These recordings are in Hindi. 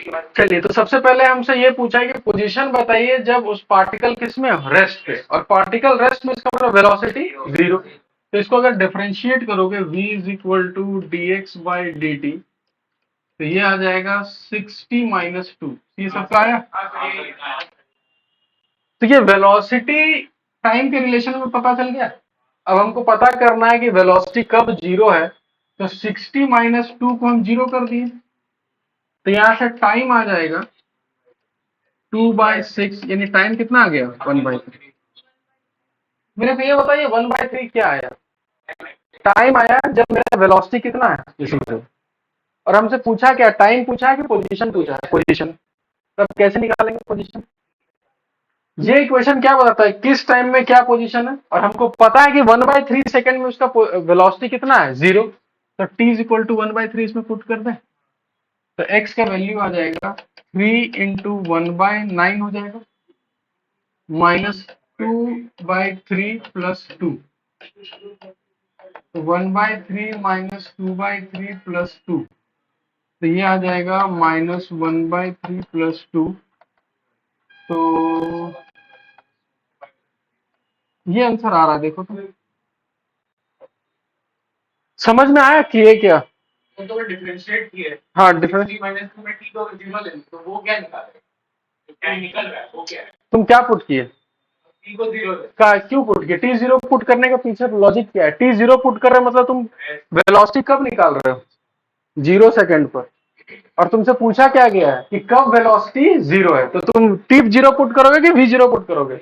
चलिए, तो सबसे पहले हमसे ये पूछा है कि पोजीशन बताइए जब उस पार्टिकल किस में, रेस्ट पे, और पार्टिकल रेस्ट में, इसका मतलब वेलोसिटी जीरो। तो इसको अगर डिफरेंशिएट करोगे v is equal to d x by d t, तो ये आ जाएगा 60 - 2। ये सबका आया। तो ये वेलोसिटी टाइम के रिलेशन में पता चल गया। अब हमको पता करना है कि वेलोसिटी कब जीरो है, तो 60 - 2 को हम जीरो कर दिए, तो यहां से टाइम आ जाएगा 2/6, यानी टाइम कितना आ गया 1/3। मेरे को ये बताइए 1/3 क्या आया? टाइम आया जब मेरा वेलोसिटी कितना है इसी से। और हमसे पूछा क्या, टाइम पूछा है कि पोजीशन पूछा है? पोजीशन। तब कैसे निकालेंगे पोजीशन? ये इक्वेशन क्या बताता है किस टाइम में क्या पोजीशन है, और हमको पता है कि 1/3 सेकंड में उसका वेलोसिटी कितना है, जीरो। तो t इज इक्वल टू 1/3 इसमें पुट कर दें, तो x का वैल्यू आ जाएगा 3 इंटू 1/9 हो जाएगा, -2/3 प्लस 2। तो 1/3 -2/3 प्लस 2, तो ये आ जाएगा -1/3 प्लस 2। तो ये आंसर आ रहा है, देखो तो समझ में आया कि ये क्या। तो डिफरेंशिएट किए, हाँ डिफरेंशिएट -2 में t को जीरो ले, तो वो क्या निकाले, क्या निकल रहा है वो क्या है? तुम क्या पुट किए? t को जीरो का क्यों पुट किए? t जीरो पुट करने के पीछे लॉजिक क्या है? t जीरो पुट कर रहे मतलब तुम वेलोसिटी कब निकाल रहे हो, 0 सेकंड पर। और तुमसे पूछा क्या गया है कि कब वेलोसिटी जीरो है, तो तुम टी जीरो पुट करोगे कि वी जीरो पुट करोगे?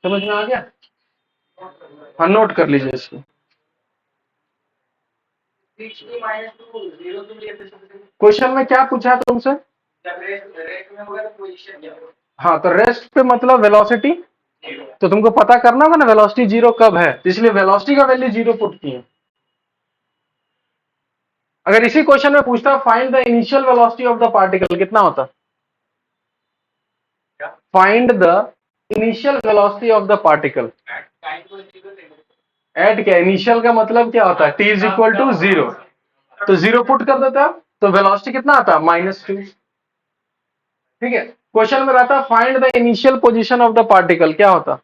समझ में आ गया? हाँ, नोट कर लीजिए इसको। क्वेश्चन में क्या पूछा है तुमसे? हाँ, तो रेस्ट पे मतलब वेलोसिटी, तो तुमको पता करना होगा ना वेलोसिटी जीरो कब है, इसलिए वेलोसिटी का वैल्यू जीरो पुट किए। अगर इसी क्वेश्चन में पूछता find the initial velocity of the particle, कितना होता? Find the initial velocity of the particle. At क्या, इनिशियल का मतलब क्या होता है, t is equal to zero, तो जीरो पुट कर देता, तो वेलोसिटी कितना आता, -2। ठीक है, क्वेश्चन में रहता find the initial position of the particle, क्या होता?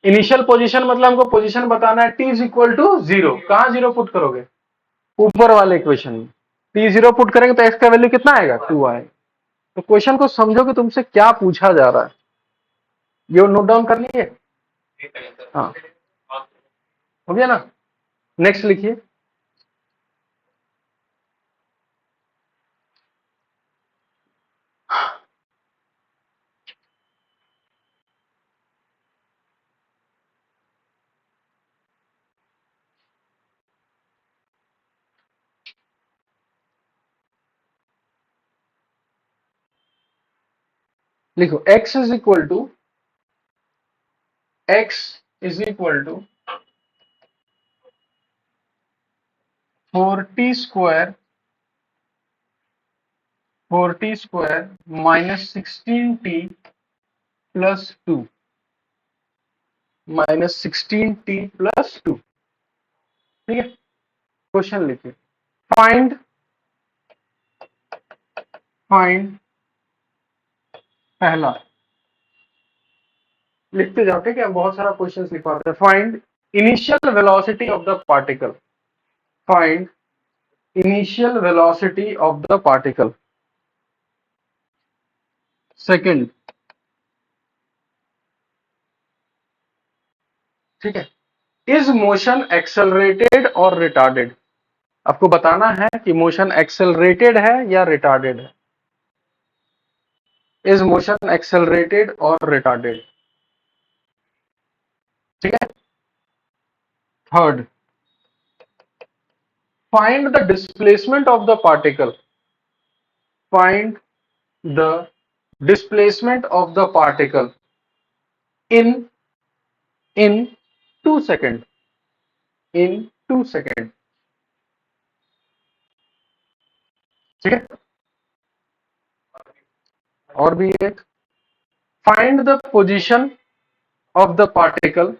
इनिशियल पोजीशन मतलब हमको पोजीशन बताना है, t is equal to zero, कहां जीरो पुट करोगे, ऊपर वाले इक्वेशन में। टी जीरो पुट करेंगे तो एक्स का वैल्यू कितना आएगा, 2 आएगा। तो क्वेश्चन को समझो कि तुमसे क्या पूछा जा रहा है, ये नोट डाउन कर लिए। हाँ, हो गया ना। नेक्स्ट लिखिए। लिखो x is equal to, x is equal to 40 square -16t plus 2, -16t plus 2। ठीक है, क्वेश्चन लिखिए। फाइंड फाइंड पहला लिखते जाओ, ठीक है, बहुत सारा क्वेश्चन लिखवाते हैं। Find initial velocity of the particle, find initial velocity of the particle. Second, ठीक है, इज मोशन एक्सेलरेटेड और रिटार्डेड। आपको बताना है कि मोशन एक्सेलरेटेड है या रिटार्डेड है। इज मोशन एक्सेलरेटेड और रिटार्डेड। ठीक है, third, find the displacement of the particle, find the displacement of the particle in in 2 second, in 2 second. ठीक है, और भी एक, find the position of the particle,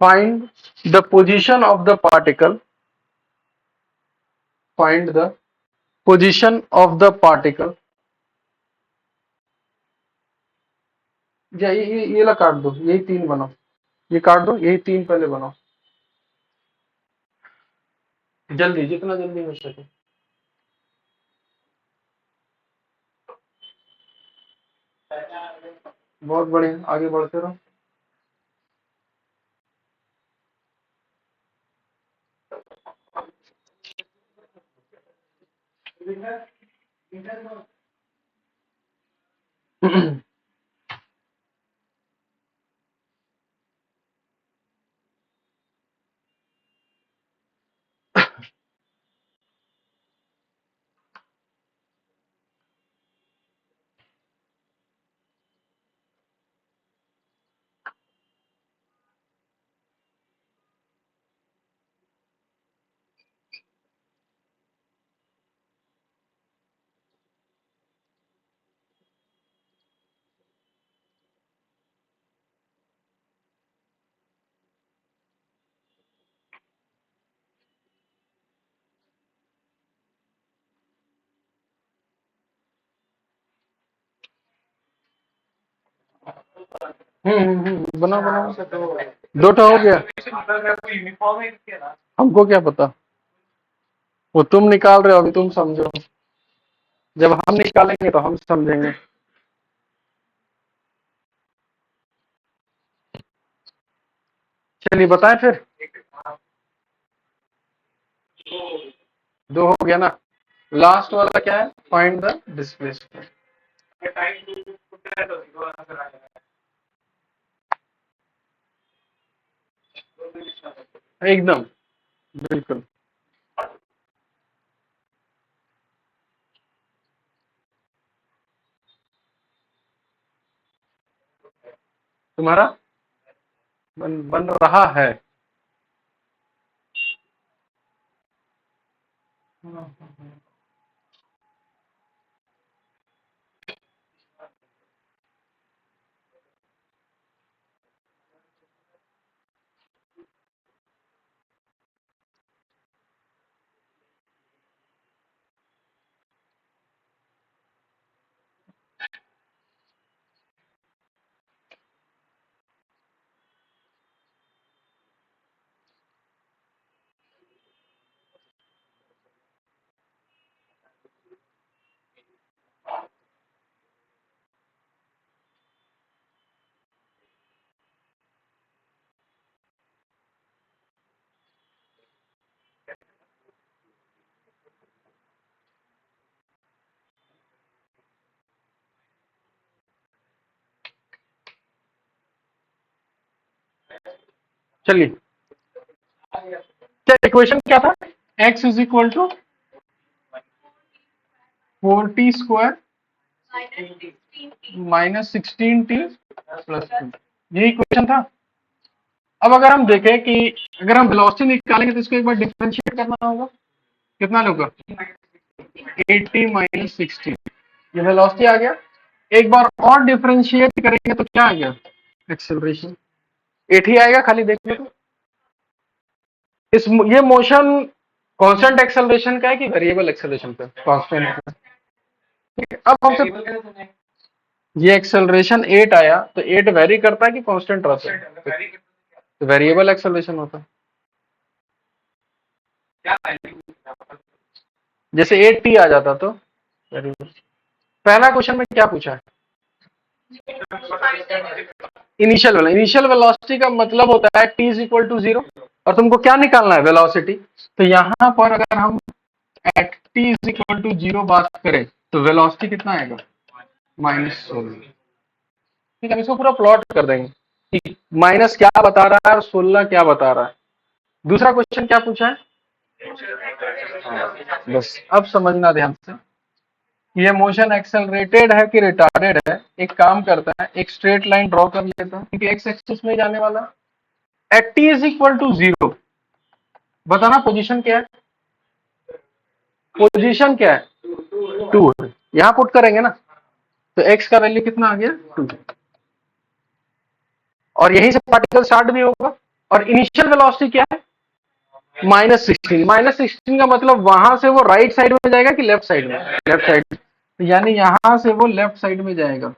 find the position of the particle find the position of the particle. ये ला काट दो, यही तीन बनाओ, ये काट दो, यही तीन पहले बनाओ, जल्दी, जितना जल्दी हो सके। बहुत बढ़िया, आगे बढ़ते रहो। बनाओ बनाओ, दो तो हो गया। हमको क्या पता, वो तुम निकाल रहे हो, अभी तुम समझो, जब हम निकालेंगे तो हम समझेंगे। चलिए बताएं फिर। दो हो गया ना, लास्ट वाला क्या है, फाइंड द डिस्प्लेसमेंट। एकदम बिल्कुल। तुम्हारा बन रहा है। चलिए, क्या इक्वेशन क्या था, x is equal to 4t² minus 16t plus 2, यही इक्वेशन था। अब अगर हम देखें कि अगर हम वेलोसिटी निकालेंगे तो इसको एक बार डिफरेंशिएट करना होगा, कितना होगा, 80 माइनस 16, ये वेलोसिटी आ गया। एक बार और डिफरेंशिएट करेंगे तो क्या आ गया, एक्सेलरेशन 8 ही आएगा, खाली देखने तो। ये मोशन कांस्टेंट एक्सेलरेशन का है कि वेरिएबल एक्सेलरेशन का, कांस्टेंट है। ठीक है, अब हमसे ये एक्सेलरेशन 8 आया तो 8 वेरी करता है कि कांस्टेंट रहता है, तो वेरिएबल एक्सेलरेशन होता है। जैसे 8t आ जाता तो वेरिएबल। पहला क्वेश्चन में क्या पूछा है, इनिशियल वेलोसिटी का मतलब होता है t इज इक्वल टू 0, और तुमको क्या निकालना है, वेलोसिटी। तो यहां पर अगर हम at t is equal to 0 बात करें तो वेलोसिटी कितना आएगा, -16। ठीक है, इसको पूरा प्लॉट कर देंगे कि माइनस क्या बता रहा है और 16 क्या बता रहा है। दूसरा क्वेश्चन क्या पूछा है, बस अब समझना ध्यान से, ये मोशन एक्सेलरेटेड है कि रिटार्डेड है। एक काम करता है, एक स्ट्रेट लाइन ड्रॉ कर लेता है क्योंकि एक्स एक्सिस में जाने वाला। At t is equal to 0 बताना पोजीशन क्या है, पोजीशन क्या है, 2 है, यहां पुट करेंगे ना, तो एक्स का वैल्यू कितना आ गया, 2, और यहीं से पार्टिकल स्टार्ट भी होगा। और इनिशियल वेलोसिटी क्या है, -16 का मतलब वहां से वो राइट साइड में जाएगा कि लेफ्ट साइड में? लेफ्ट साइड, यानी यहां से वो लेफ्ट साइड में जाएगा।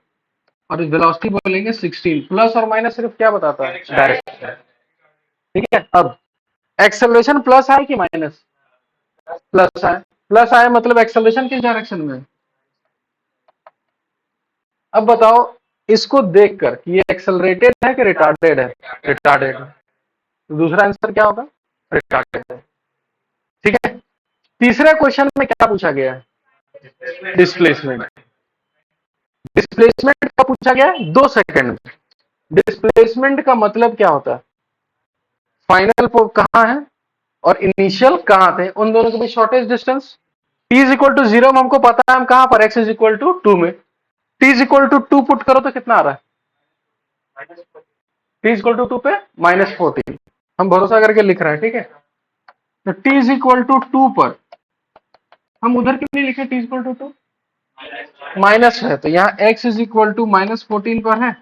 और वेलोसिटी बोलेंगे 16, प्लस और माइनस सिर्फ क्या बताता है? डायरेक्शन। ठीक है, अब एक्सेलरेशन प्लस आए कि माइनस? प्लस आए। प्लस आए मतलब एक्सेलरेशन किस डायरेक्शन में? अब बताओ इसको देखकर कि ये एक्सेलरेटेड है कि रिटार्डेड है? रिटार्डेड है, तो दूसरा आंसर क्या होगा? रिटार्डेड है। ठीक है, तीसरे क्वेश्चन में क्या पूछा गया है? डिस्प्लेसमेंट। डिस्प्लेसमेंट का पूछा गया है 2 सेकंड में। डिस्प्लेसमेंट का मतलब क्या होता है? फाइनल कहां है और इनिशियल कहां थे, उन दोनों के बीच shortest distance. T is equal to 0 में हमको पता है हम कहां पर, एक्स इज इक्वल टू 2 में। T is equal to 2 put करो तो कितना आ रहा है? टी इज इक्वल टू 2 पे -14। हम भरोसा करके लिख रहे हैं, ठीक है। तो टी इज इक्वल टू 2 पर हम उधर क्यों नहीं लिखे t is equal to 2? Minus है, तो यहाँ एक्स इज इक्वल टू -14 पर है।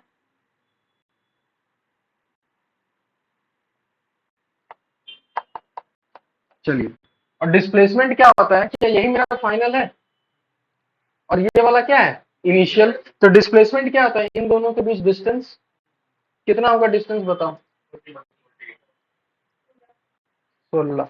चलिए, और डिस्प्लेसमेंट क्या होता है? क्या यही मेरा फाइनल है और ये वाला क्या है? इनिशियल। तो डिस्प्लेसमेंट क्या होता है? इन दोनों के बीच डिस्टेंस कितना होगा? डिस्टेंस बताओ। 16।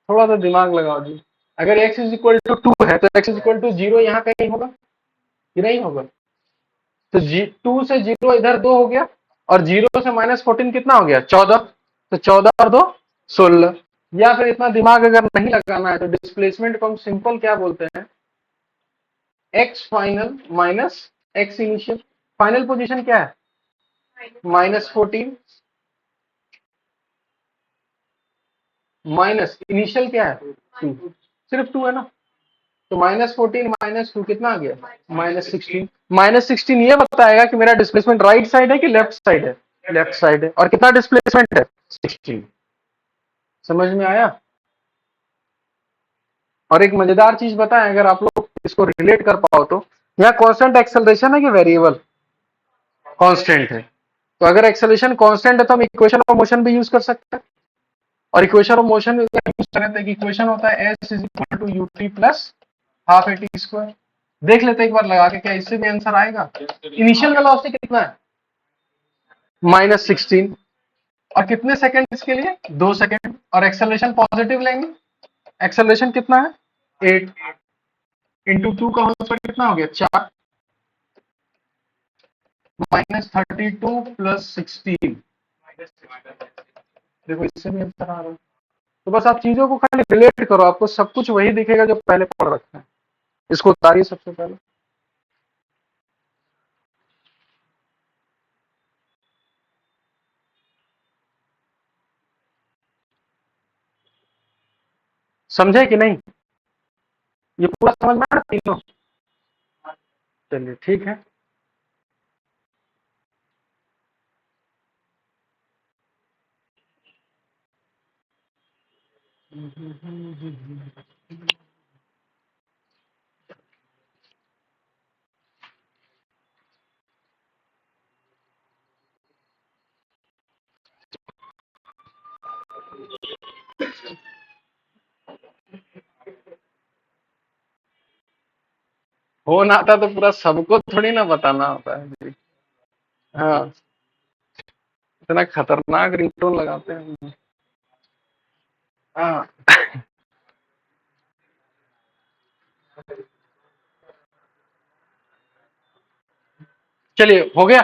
थोड़ा सा दिमाग लगाओ जी। अगर x इज इक्वल टू 2 है तो x इज इक्वल टू 0 यहाँ कहीं होगा कि नहीं होगा? तो 2 से 0 इधर 2 हो गया, और 0 से -14 कितना हो गया? 14। तो 14 और 2 16। या फिर इतना दिमाग अगर नहीं लगाना है तो डिस्प्लेसमेंट को हम सिंपल क्या बोलते हैं? X final minus x initial. Final position क्या है? -14 माइनस इनिशियल क्या है? 2। सिर्फ 2 है ना, तो -14 -2 कितना आ गया? -16। -16 ये बताएगा कि मेरा डिस्प्लेसमेंट राइट साइड है कि लेफ्ट साइड है? लेफ्ट साइड है। और कितना डिस्प्लेसमेंट है? 16। समझ में आया? और एक मजेदार चीज बताएं, अगर आप लोग इसको रिलेट कर पाओ तो, यहाँ कांस्टेंट एक्सेलरेशन है कि वेरिएबल? कांस्टेंट है। तो अगर एक्सेलरेशन कांस्टेंट है तो हम इक्वेशन ऑफ मोशन भी यूज कर सकते हैं। और इक्वेशन ऑफ मोशन यूज करते हैं, इक्वेशन होता है s is equal to u t plus half a t square. देख लेते हैं एक बार लगा के, क्या इससे भी आंसर आएगा? इनिशियल वेलोसिटी कितना है? -16। और कितने सेकंड इसके लिए? 2 सेकंड। और एक्सेलरेशन पॉजिटिव लेंगे, एक्सेलरेशन कितना है? 8 इंटू 2 का होल स्क्वायर कितना हो गया? 4। -32 प्लस 16। देखो इससे भी आंसर आ रहा है। तो बस आप चीजों को खाली रिलेट करो, आपको सब कुछ वही दिखेगा जो पहले पढ़ रखा है। इसको उतारिए सबसे पहले। समझे कि नहीं? ये पूरा समझ में आ रहा है तीनों? चलिए ठीक है। फोन आता तो पूरा सबको थोड़ी ना बताना होता है जी। हाँ, इतना खतरनाक रिंगटोन लगाते हैं। हाँ, चलिए हो गया।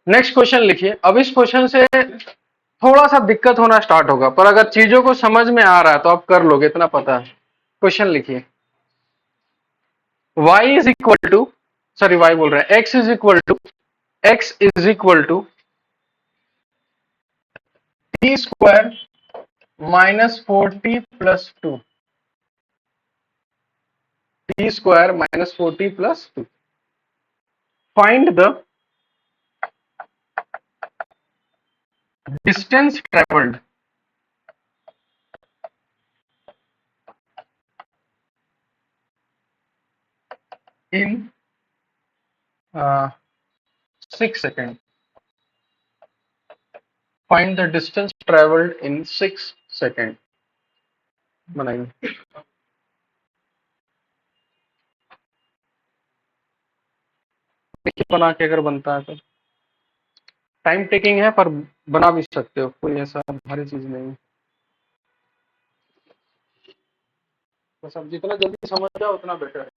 नेक्स्ट क्वेश्चन लिखिए। अब इस क्वेश्चन से थोड़ा सा दिक्कत होना स्टार्ट होगा, पर अगर चीजों को समझ में आ रहा है तो आप कर लोगे, इतना पता है। क्वेश्चन लिखिए। y is equal to, sorry y बोल रहे हैं, x is equal to t square -40 plus 2। T square -40 plus 2। Find the distance travelled in 6 second. Find the distance travelled in 6 second. बनाइए। देखिए बना के अगर बनता है तो टाइम टेकिंग है, पर बना भी सकते हो, कोई ऐसा भारी चीज नहीं है। बस अब जितना जल्दी समझ जाओ उतना बेटर है।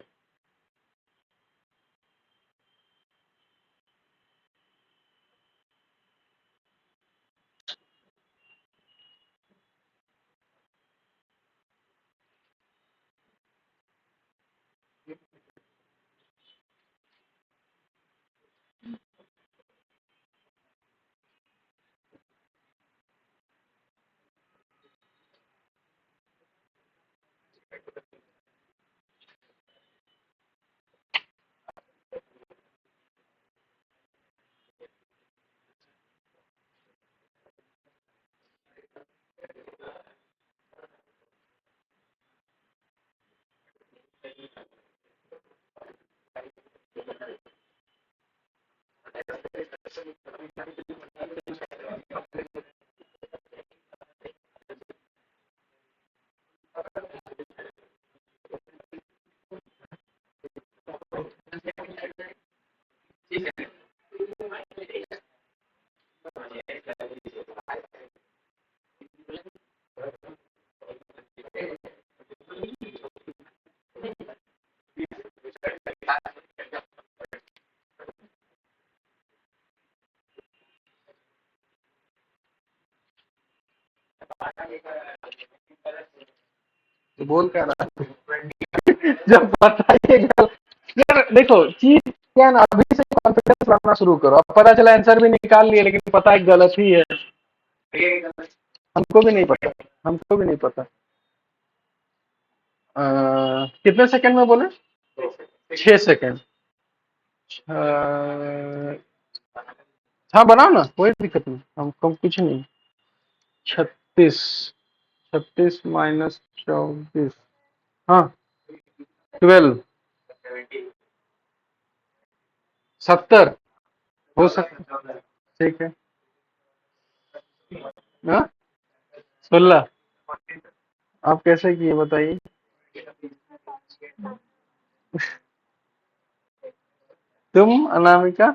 तो बोल क्या रहा है? जब बताइएगा यार, देखो चीज क्या ना, अभी से कॉन्फिडेंस लाना शुरू करो। अब पता चला आंसर भी निकाल लिए लेकिन पता है गलत ही है। हमको भी नहीं पता, हमको भी नहीं पता। कितने सेकंड में बोले? 6 सेकंड। हाँ बनाओ ना, कोई दिक्कत नहीं, हमको कुछ नहीं। 36, 36 माइनस 24, हाँ 12, 70 हो सकता है। ठीक है। हाँ 16। आप कैसे किए बताइए? तुम अनामिका?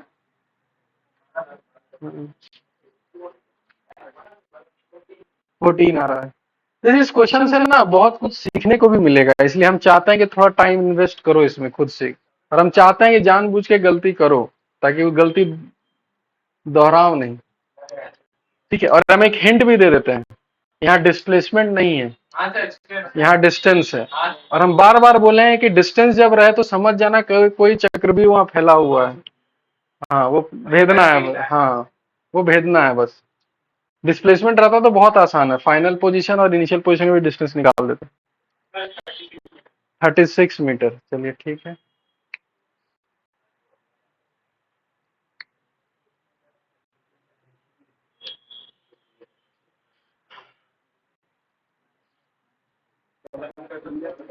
14 आ रहा है। देखिए इस क्वेश्चन से ना बहुत कुछ सीखने को भी मिलेगा, इसलिए हम चाहते हैं कि थोड़ा टाइम इन्वेस्ट करो इसमें खुद से। और हम चाहते हैं कि जानबूझ के गलती करो ताकि वो गलती दोहराओ नहीं। ठीक है, और हम एक हिंट भी दे देते हैं, यहाँ डिस्प्लेसमेंट नहीं है, यहाँ डिस्टेंस है। और हम बार बार बोले हैं कि डिस्टेंस जब रहे तो समझ जाना कोई चक्रव्यूह वहां फैला हुआ है। हाँ वो भेदना है, हाँ वो भेदना है बस। डिस्प्लेसमेंट रहता तो बहुत आसान है, फाइनल पोजीशन और इनिशियल पोजीशन में भी डिस्टेंस निकाल देते। 36 मीटर, चलिए ठीक है।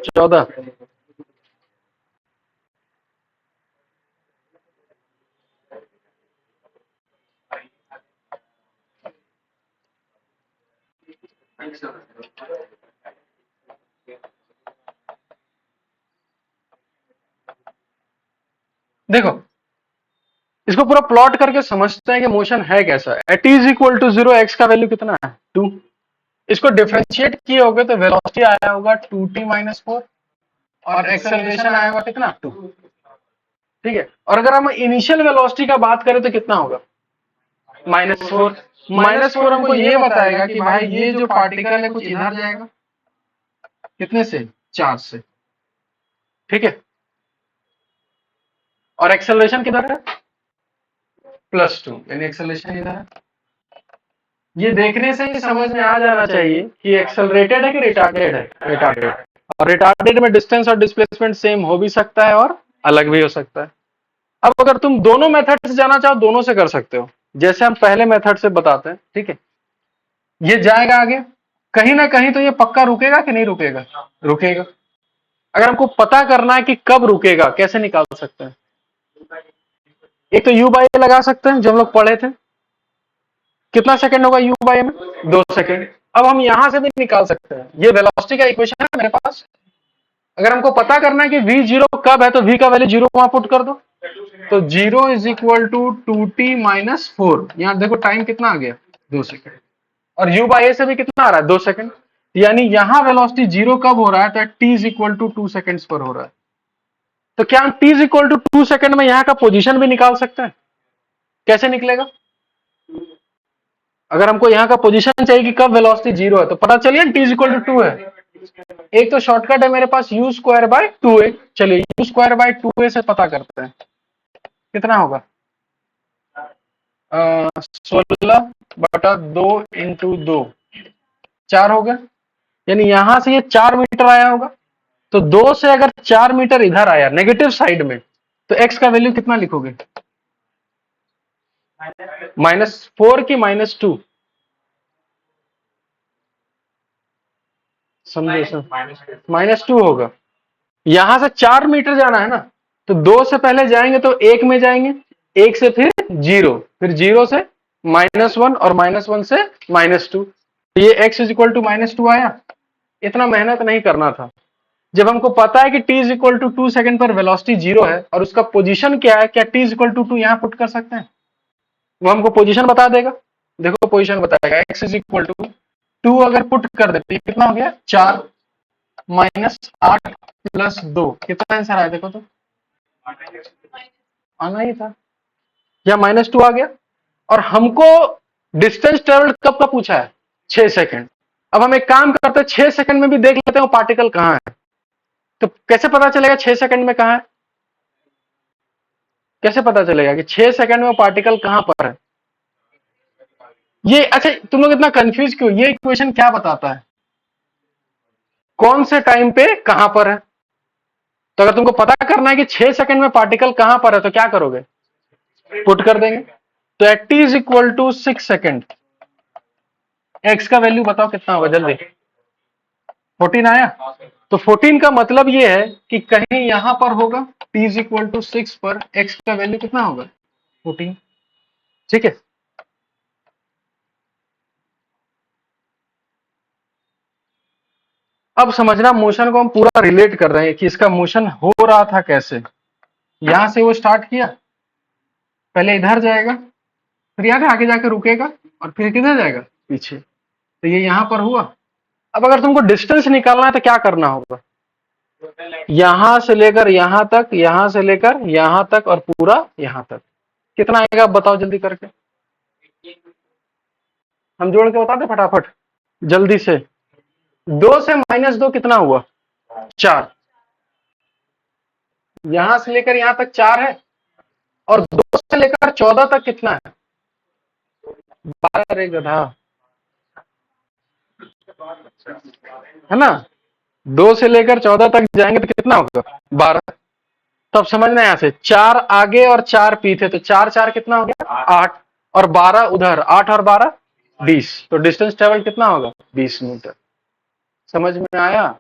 चौदह। देखो इसको पूरा प्लॉट करके समझते हैं कि मोशन है कैसा। At is equal to 0, x का वैल्यू कितना है 2। इसको डिफरेंशिएट किए होगे तो वेलोसिटी आया होगा 2t-4, और एक्सेलरेशन आया होगा कितना 2। ठीक है, और अगर हम इनिशियल वेलोसिटी का बात करें तो कितना होगा -4। -4 हमको ये बताएगा कि भाई ये जो पार्टिकल है कुछ इधर जाएगा, कितने से 4 से। ठीक है, और एक्सेलरेशन किधर है +2, यानी एक्सेलरेशन इधर है। ये देखने से ही समझ में आ जाना चाहिए कि एक्सेलरेटेड है कि रिटार्डेड है। रिटार्डेड। और रिटार्डेड में डिस्टेंस और डिस्प्लेसमेंट सेम हो भी सकता है और अलग भी हो सकता है। अब अगर तुम दोनों मेथड से जाना चाहो दोनों से कर सकते हो, जैसे हम पहले मेथड से बताते हैं। ठीक है, ये जाएगा आगे, कहीं ना कहीं तो ये पक्का रुकेगा कि नहीं रुकेगा? रुकेगा। अगर हमको पता करना है कि कब रुकेगा, कैसे निकाल सकते हैं? एक तो u/a लगा सकते हैं जो हम लोग पढ़े थे, कितना सेकंड होगा u बाई m? 2 सेकंड। अब हम यहां से भी निकाल सकते हैं, ये वेलोसिटी का इक्वेशन है मेरे पास। अगर हमको पता करना है कि v जीरो कब है तो v का वैल्यू जीरो वहां पुट कर दो, तो zero is equal to 2t minus 4। यहां देखो टाइम कितना आ गया, 2 सेकंड। और u बाई a से भी कितना आ रहा है, 2 सेकंड। यानी यहां वेलोसिटी जीरो कब हो रहा है, तो t is equal to 2 seconds पर हो रहा है। तो क्या हम t is equal to 2 second में यहां का पोजीशन भी निकाल सकते हैं? कैसे निकलेगा? अगर हमको यहाँ का पोजीशन चाहिए कि कब वेलोसिटी जीरो है, तो पता चलिए t इज इक्वल टू 2 है। एक तो शॉर्टकट है मेरे पास u स्क्वायर बाय 2a। चलिए u स्क्वायर बाय 2a से पता करते हैं कितना होगा। 16/2 इंटू 2, 4 हो गया। यानी यहां से ये 4 मीटर आया होगा। तो 2 से अगर 4 मीटर इधर आया नेगेटिव साइड में, तो x का वैल्यू कितना लिखोगे, -4 की -2? समझे सर, -2 होगा। यहां से 4 मीटर जाना है ना, तो 2 से पहले जाएंगे तो 1 में जाएंगे, 1 से फिर 0, फिर 0 से -1 और -1 से -2। तो ये x इज इक्वल टू -2 आया। इतना मेहनत नहीं करना था। जब हमको पता है कि t is equal to 2 second पर वेलोसिटी जीरो है और उसका पोजीशन क्या है, क्या t इज इक्वल टू 2 यहां पुट कर सकते हैं? वो हमको पोजीशन बता देगा। देखो पोजीशन बताएगा, x इज इक्वल टू 2 अगर पुट कर देते कितना हो गया, 4 -8 प्लस 2, कितना आंसर आया देखो तो, आना ही था, या -2 आ गया। और हमको डिस्टेंस ट्रेवल कब का पूछा है, 6 सेकंड। अब हम एक काम करते हैं, 6 सेकंड में भी देख लेते हैं वो पार्टिकल कहां है। तो कैसे पता चलेगा 6 सेकंड में कहां है? कैसे पता चलेगा कि 6 सेकंड में वो पार्टिकल कहां पर है? ये अच्छा, तुम लोग इतना कंफ्यूज क्यों? ये इक्वेशन क्या बताता है, कौन से टाइम पे कहां पर है? तो अगर तुमको पता करना है कि 6 सेकंड में पार्टिकल कहां पर है, तो क्या करोगे, पुट कर देंगे। तो at t is equal to 6 second, x का वैल्यू बताओ कितना होगा जल्दी। 14 आया। तो 14 का मतलब ये है कि कहीं यहां पर होगा, t इज इक्वल टू 6 पर x का वैल्यू कितना होगा, 14। ठीक है। अब समझना, मोशन को हम पूरा रिलेट कर रहे हैं कि इसका मोशन हो रहा था कैसे। यहां से वो स्टार्ट किया, पहले इधर जाएगा, फिर याद है आगे जाकर रुकेगा, और फिर किधर जाएगा, पीछे। तो ये यहां पर हुआ। अब अगर तुमको डिस्टेंस निकालना है तो क्या करना होगा, यहां से लेकर यहां तक, यहां से लेकर यहां तक, और पूरा यहां तक। कितना आएगा आप बताओ जल्दी करके, हम जोड़ के बताते फटाफट जल्दी से। 2 से -2 कितना हुआ, 4। यहां से लेकर यहां तक 4 है, और 2 से लेकर 14 तक कितना है, 12 रे गधा, है ना। 2 से लेकर 14 तक जाएंगे तो कितना होगा, 12। तो अब समझना, यहां से 4 आगे और 4 पीछे, तो 4 4 कितना हो गया, 8, और 12 उधर, 8 और 12 20। तो डिस्टेंस ट्रेवल कितना होगा, 20 मीटर। समझ में आया?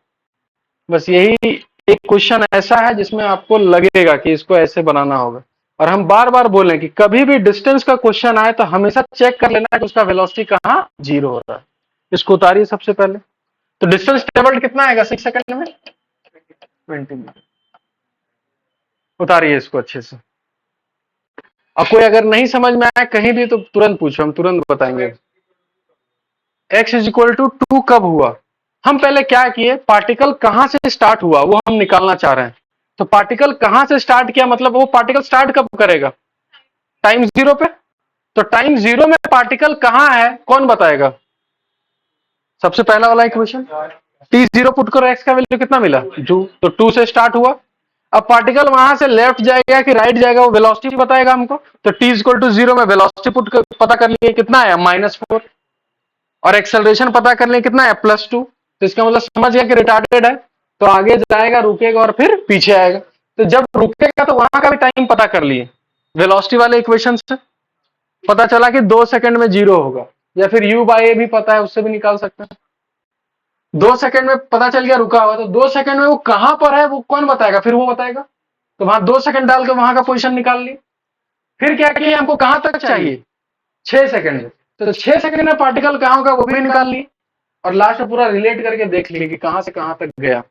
बस यही एक क्वेश्चन ऐसा है जिसमें आपको लगेगा कि इसको ऐसे बनाना होगा। और हम बार बार बोलें कि कभी भी डिस्टेंस का क्वेश्चन आए तो हमेशा चेक कर लेना है कि उसका वेलोसिटी कहाँ जीरो हो रहा है। इसको उतारिए सबसे पहले। तो डिस्टेंस ट्रेवल्ड कितना आएगा 6 सेकंड में, 20 मीटर। उतारिए इसको अच्छे से। अब कोई अगर नहीं समझ में आया कहीं भी तो तुरंत पूछो, हम तुरंत बताएंगे। x इज इक्वल टू 2 कब हुआ, हम पहले क्या किए, पार्टिकल कहां से स्टार्ट हुआ वो हम निकालना चाह रहे हैं। तो पार्टिकल कहां से स्टार्ट किया, मतलब वो पार्टिकल स्टार्ट कब करेगा, टाइम जीरो पे। तो टाइम जीरो में पार्टिकल कहां है कौन बताएगा, सबसे पहला वाला इक्वेशन। टी जीरो पुट करो, एक्स का वैल्यू कितना मिला, 2। तो 2 से स्टार्ट हुआ। अब पार्टिकल वहां से लेफ्ट जाएगा कि राइट जाएगा वो वेलोसिटी बताएगा हमको। तो टी इक्वल टू 0 में वेलोसिटी पता कर लिए कितना आया, -4। और एक्सेलरेशन पता कर लिए कितना है, +2। तो इसका मतलब समझ गया कि रिटार्डेड है, तो आगे जाएगा, रुकेगा और फिर पीछे आएगा। तो जब रुकेगा तो वहां का भी टाइम पता कर लिए वेलोसिटी वाले इक्वेशन से। पता चला कि 2 सेकंड में जीरो होगा, या फिर u बाई ए भी पता है, उससे भी निकाल सकते हैं। 2 सेकंड में पता चल गया रुका हुआ, तो 2 सेकंड में वो कहां पर है वो कौन बताएगा, फिर वो बताएगा। तो वहां 2 सेकंड डाल के वहां का पोजीशन निकाल लिए। फिर क्या किया, हमको कहां तक चाहिए, 6 सेकंड। तो 6 सेकंड में पार्टिकल कहाँ होगा वो भी निकाल लिए, और लास्ट में पूरा रिलेट करके देख लिए कि कहां से कहां तक गया,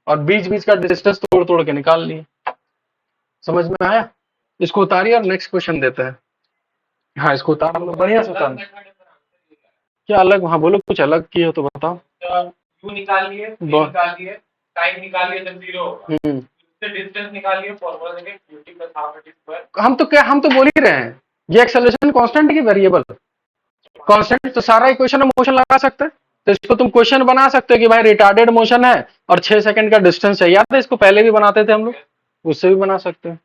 और बीच बीच का डिस्टेंस तोड़ तोड़ के निकाल लिए। समझ में आया? इसको उतारिए और नेक्स्ट क्वेश्चन देते हैं। हाँ, इसको उतार लो, बढ़िया से उतार। क्या अलग? हाँ बोलो, कुछ अलग किए हो तो बताओ। यू निकाल लिए, निकाल लिए, टाइम निकाल लिए, जब 0 होगा डिस्टेंस निकाल लिए, फॉर्मूला देंगे qt + हाफ rt स्क्वायर। हम तो बोल ही रहे हैं, ये एक्सेलरेशन कांस्टेंट की वेरिएबल कांस्टेंट, तो सारा इक्वेशन में मोशन लगा सकते हैं। तो इसको तुम क्वेश्चन बना सकते हो कि भाई रिटार्डेड मोशन है और 6 सेकंड का डिस्टेंस चाहिए। याद है इसको पहले भी बनाते थे हम लोग, उससे भी बना सकते हैं।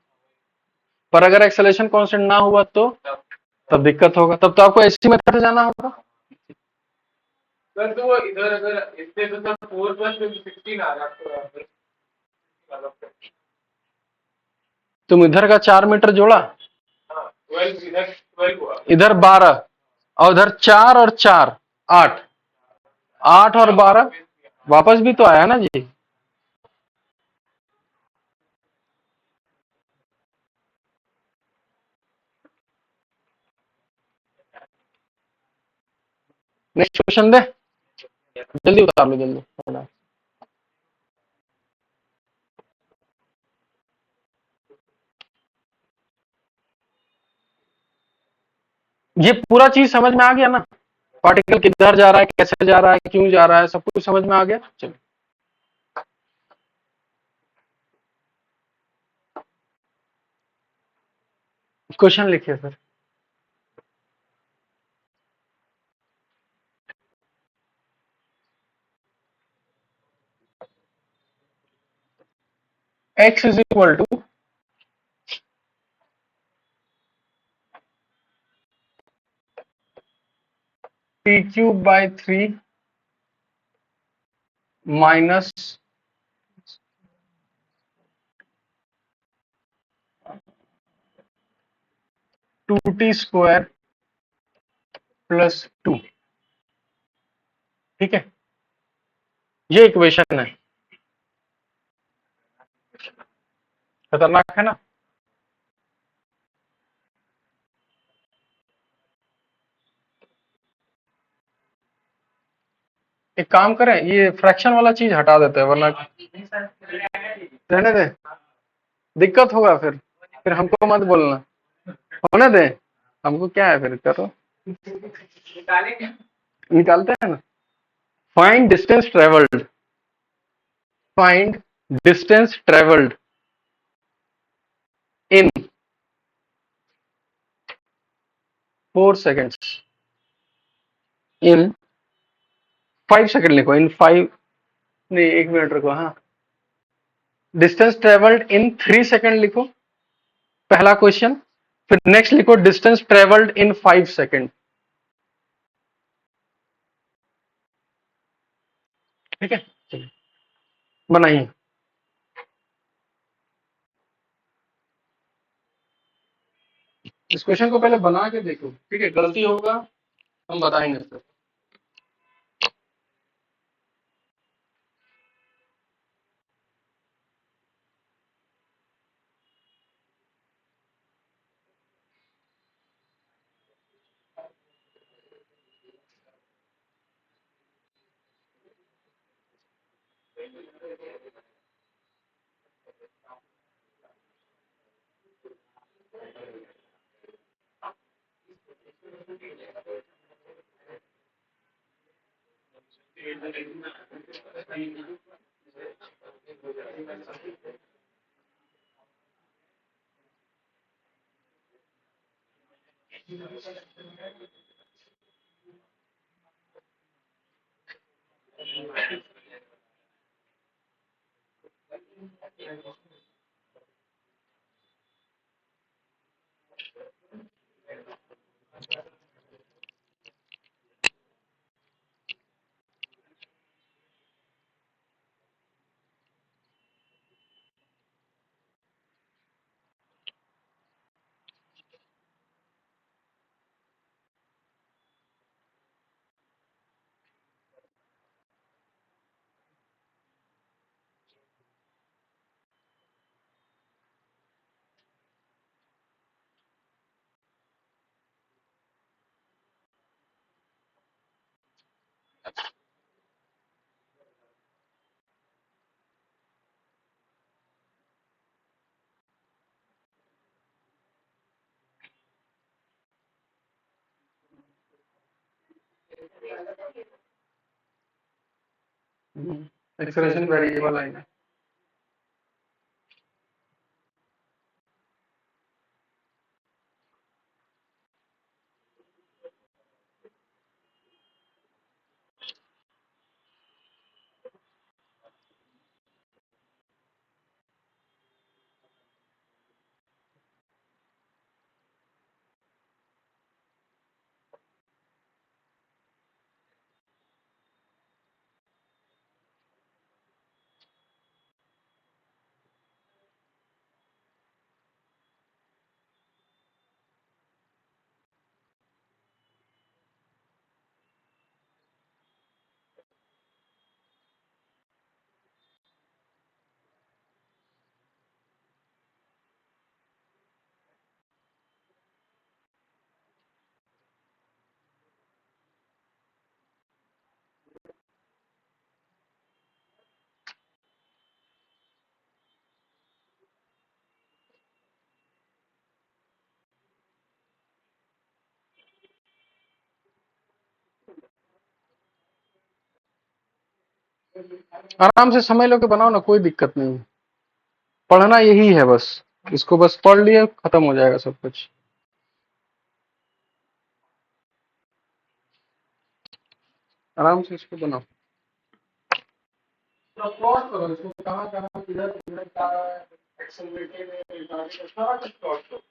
पर अगर एक्सेलरेशन कांस्टेंट ना हुआ तो तब दिक्कत होगा, तब तो आपको ऐसी मेथड से जाना होगा। सर तो वो इधर अगर इससे तो सब 4 + 16 आ रहा है। तुम इधर का 4 मीटर जोड़ा, 12 इधर 12 हुआ, इधर 12 और उधर 4 और 4 8, 8 और 12 वापस भी तो आया ना जी। नेक्स्ट क्वेश्चन दे, जल्दी उतार लो जल्दी। ये पूरा चीज समझ में आ गया ना? पार्टिकल किधर जा रहा है, कैसे जा रहा है, क्यों जा रहा है, सब कुछ समझ में आ गया। चलो क्वेश्चन लिखिए sir. x is equal to p³/3 minus 2t² + 2। ठीक है, ये इक्वेशन है, खतरनाक है ना? एक काम करें, ये फ्रैक्शन वाला चीज हटा देते हैं, वरना रहने दे, दिक्कत होगा फिर हमको मत बोलना, होने दे, हमको क्या है, फिर करो, निकालते हैं ना। Find distance travelled, find distance travelled इन 4 सेकेंड्स, इन 5 सेकेंड लिखो, इन 5 नहीं, 1 मिनट रुको। हाँ, डिस्टेंस ट्रेवल्ड इन 3 सेकेंड लिखो, पहला क्वेश्चन। फिर नेक्स्ट लिखो डिस्टेंस ट्रेवल्ड इन 5 सेकेंड। ठीक है, चलिए बनाइए। इस क्वेश्चन को पहले बना के देखो, ठीक है, गलती होगा हम बताएंगे सर। एक्सप्रेशन वेरिएबल आएगा। आराम से समय लो के बनाओ ना, कोई दिक्कत नहीं। पढ़ना यही है बस, इसको बस पढ़ लिया खत्म हो जाएगा सब कुछ। आराम से इसको बनाओ। प्लॉट करो इसको, कहाँ कहाँ किधर किधर क्या एक्सेलरेटेड है, सारा कुछ प्लॉट करो।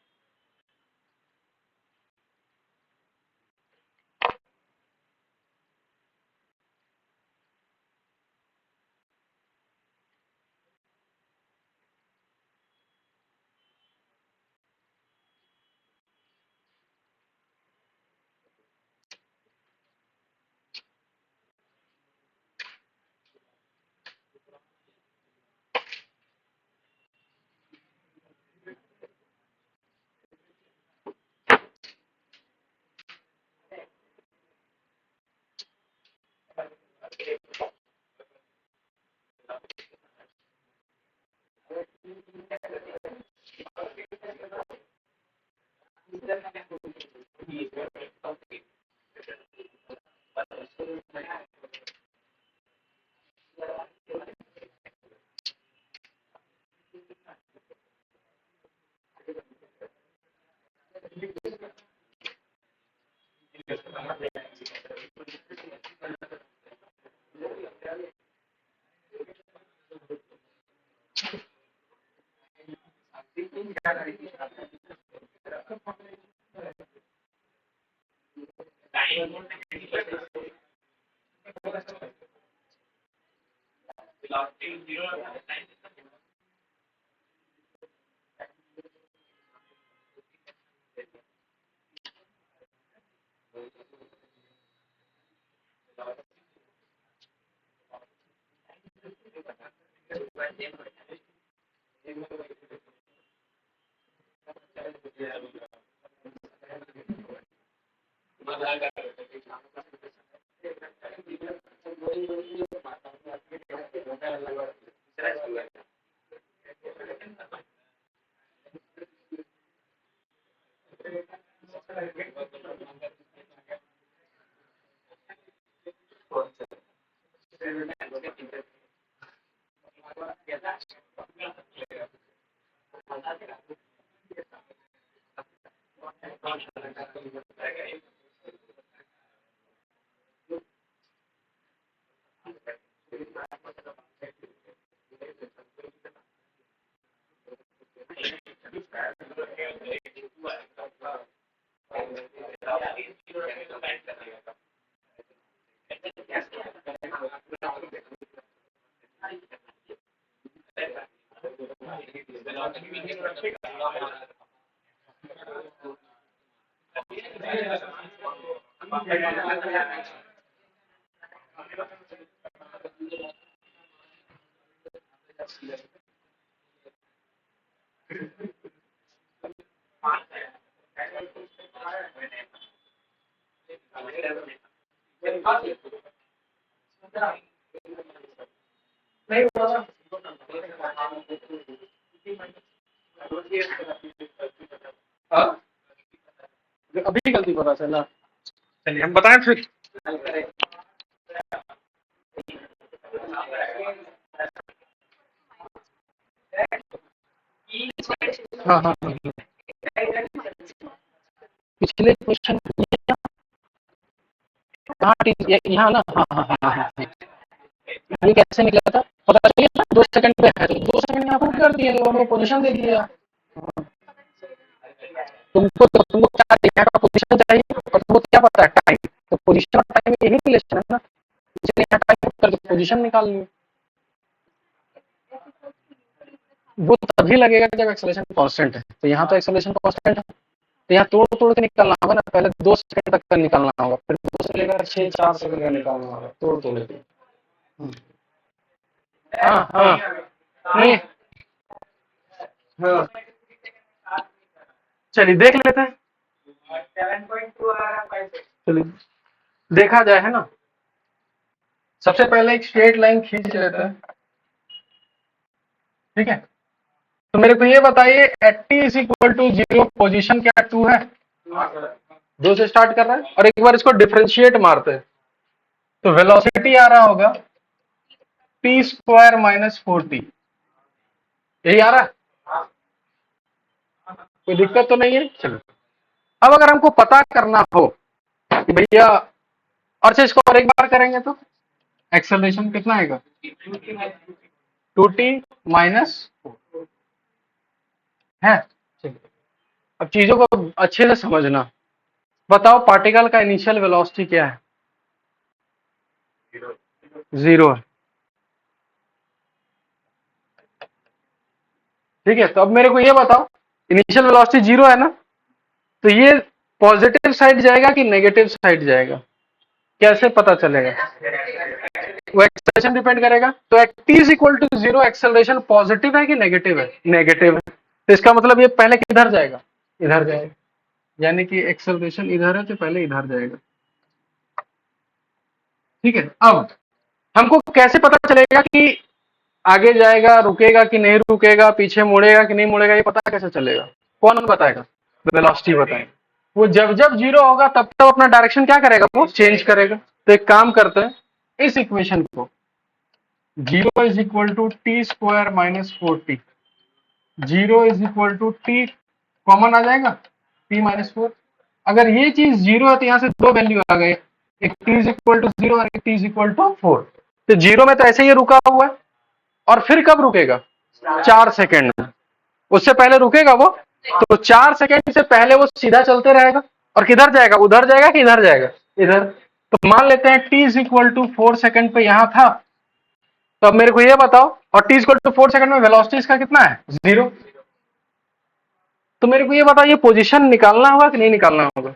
अभी गलती पता चला, चलिए हम बताएं फिर। हाँ हाँ हाँ, पिछले क्वेश्चन यहाँ ना, हाँ हाँ हाँ हाँ हाँ, ये कैसे निकला था पता चलिए ना, 2 सेकंड पे है तो 2 सेकंड यहाँ पुट कर दिए, तो हमको पोजीशन दे दिया। तुमको क्या देखा का पोजीशन चाहिए और तुमको क्या पता है टाइम, तो पोजीशन और टाइम में यही रिलेशन है ना, इसलिए यहाँ टाइम पुट करके पोजीशन निकाल लिए। वो तभी लगेगा जब एक्सेलरेशन कांस्टेंट है, तो यहाँ तो एक्सेलरेशन कांस्टेंट है, तो यहाँ तोड़ तोड़ के निकालना होगा ना, पहले 2 सेकंड तक का निकालना होगा, फिर 2 से लेकर 6-4 सेकंड का निकालना होगा, तोड़ तोड़ के। हाँ हाँ नहीं, हाँ चलिए देख लेते हैं, 7.2 आ रहा है। चलिए देखा जाए, है ना। सबसे पहले एक स्ट्रेट लाइन खींच लेते हैं, ठीक है। तो मेरे को ये बताइए at t is equal to 0 position क्या 2 है, 2 से स्टार्ट कर रहा है, और एक बार इसको डिफरेंशिएट मारते हैं तो वेलोसिटी आ रहा होगा टी स्क्वायर माइनस 4t, यही आ रहा है, कोई दिक्कत तो नहीं है। चलो अब अगर हमको पता करना हो कि भैया, और से इसको और एक बार करेंगे तो एक्सेलरेशन कितना आएगा 2t माइनस है। चलिए अब चीजों को अच्छे से समझना, बताओ पार्टिकल का इनिशियल वेलोसिटी क्या है, 0 है, ठीक है। तो अब मेरे को ये बताओ इनिशियल वेलोसिटी 0 है ना, तो ये पॉजिटिव साइड जाएगा कि नेगेटिव साइड जाएगा, कैसे पता चलेगा, वो एक्सेलरेशन डिपेंड करेगा। तो at t is equal to 0 acceleration positive है कि नेगेटिव है, नेगेटिव है, तो इसका मतलब ये पहले किधर जाएगा, इधर जाएगा, यानी कि एक्सेलरेशन इधर है तो पहले इधर जाएगा, ठीक है। अब हमको कैसे पता चलेगा कि आगे जाएगा, रुकेगा कि नहीं रुकेगा, पीछे मुड़ेगा कि नहीं मुड़ेगा, ये पता कैसे चलेगा, कौन बताएगा, वेलोसिटी बताएगा। वो जब जब 0 होगा तब तब अपना डायरेक्शन क्या करेगा, वो चेंज करेगा। तो एक काम करते हैं, इस इक्वेशन को 0 is equal to t square minus 4t, 0 is equal to t common आ जाएगा, t माइनस 4। अगर ये चीज 0 है तो यहाँ से 2 वैल्यू आ गए, एक t इज इक्वल टू 0 और एक t इज इक्वल टू 4। तो 0 में तो ऐसे ही रुका हुआ है, और फिर कब रुकेगा, 4 सेकेंड में, उससे पहले रुकेगा वो, तो 4 सेकेंड से पहले वो सीधा चलते रहेगा, और किधर जाएगा, उधर जाएगा कि इधर जाएगा, इधर। तो मान लेते हैं t is equal to 4 second पे यहाँ था, तो अब मेरे को ये बताओ, और t इक्वल टू 4 सेकेंड में वेलोसिटी इसका कितना है, 0। तो मेरे को ये बताओ ये पोजीशन निकालना होगा कि नहीं निकालना होगा,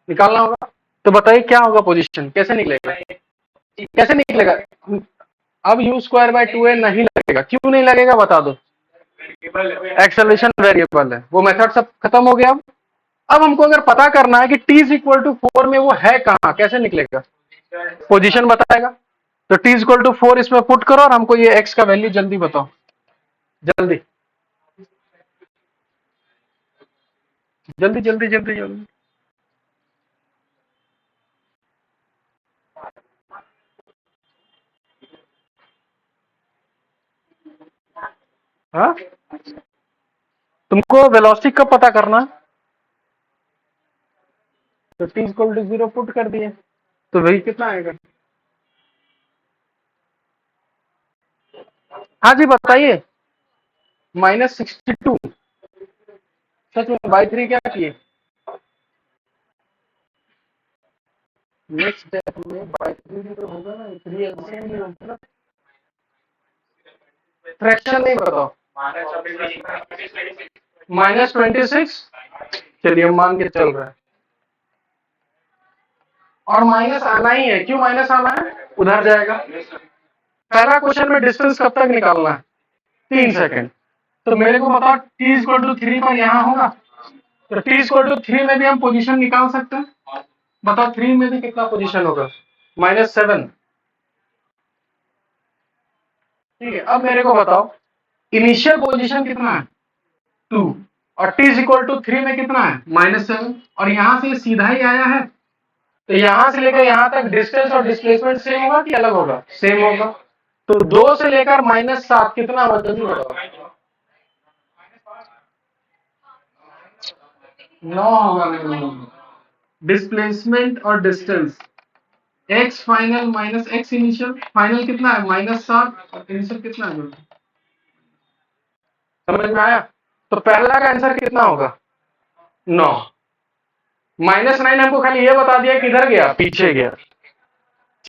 निकालना होगा। तो बताइए क्या होगा पोजीशन, कैसे निकलेगा, कैसे निकलेगा। अब u स्क्वायर बाय 2a नहीं लगेगा, क्यों नहीं लगेगा बता दो, एक्सेलरेशन वेरिएबल है, वो मेथड सब खत्म हो गया। अब हमको अगर पता करना है कि t इज इक्वल टू 4 में वो है कहाँ, कैसे निकलेगा, पोजीशन बताएगा। तो t इज इक्वल टू 4 इसमें पुट करो और हमको ये x का वैल्यू जल्दी बताओ, जल्दी जल्दी जल्दी जल्दी जल्दी। हाँ तुमको वेलोसिटी कब पता करना, तो t इक्वल टू 0 पुट कर दिए, तो वही कितना आएगा, हाँ जी बताइए, -62। सच में बाई 3 क्या किए, नेक्स्ट स्टेप में बाई 3 भी तो होगा ना, 3 एलसीएम भी होगा ना, फ्रैक्शन नहीं बताओ, -26। चलिए हम मान के चल रहे हैं, और माइनस आना ही है, क्यों माइनस आना है, उधर जाएगा। पहला क्वेश्चन में डिस्टेंस कब तक निकालना है, 3 सेकंड। तो मेरे को बताओ t इक्वल टू 3 पर यहाँ होगा, तो t इक्वल टू 3 में भी हम पोजीशन निकाल सकते हैं, बताओ 3 में भी कितना पोजीशन होगा, -7। ठीक है, अब मेरे को बताओ इनिशियल पोजीशन कितना है, 2, और t इक्वल टू 3 में कितना है, -7, और यहां से सीधा ही आया है, तो यहां से लेकर यहां तक डिस्टेंस और डिस्प्लेसमेंट सेम होगा कि अलग होगा? सेम होगा। तो 2 से लेकर -7 कितना होगा जल्दी बताओ? 9 होगा। डिस्प्लेसमेंट और distance, x final minus x initial, final कितना है -7 और इनिशियल कितना है? समझ में आया? तो पहला का आंसर कितना होगा? 9। -9 हमको खाली ये बता दिया किधर गया, पीछे गया।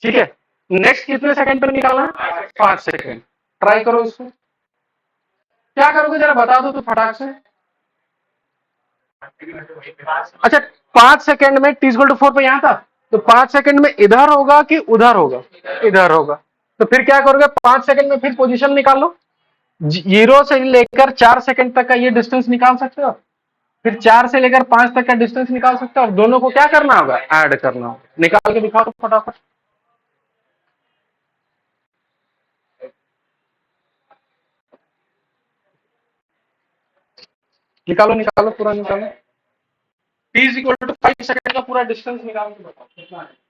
ठीक है, नेक्स्ट कितने सेकंड पर निकालना है? 5 सेकंड। ट्राई करो इसको, क्या करोगे जरा बता दो तो फटाक से। अच्छा, 5 सेकंड में t=4 पे यहां था, तो 5 सेकंड में इधर होगा कि उधर होगा? इधर होगा। तो फिर क्या करोगे? 5 सेकंड में फिर पोजीशन निकालो। 0 से लेकर 4 सेकंड तक का ये डिस्टेंस निकाल सकते हो, फिर 4 से लेकर 5 तक का डिस्टेंस निकाल सकते हो, और दोनों को क्या करना होगा? ऐड करना होगा। निकाल के दिखाओ तो फटाफट। निकालो निकालो, पूरा निकालो। t=5 सेकंड का पूरा डिस्टेंस निकाल के बताओ कितना है।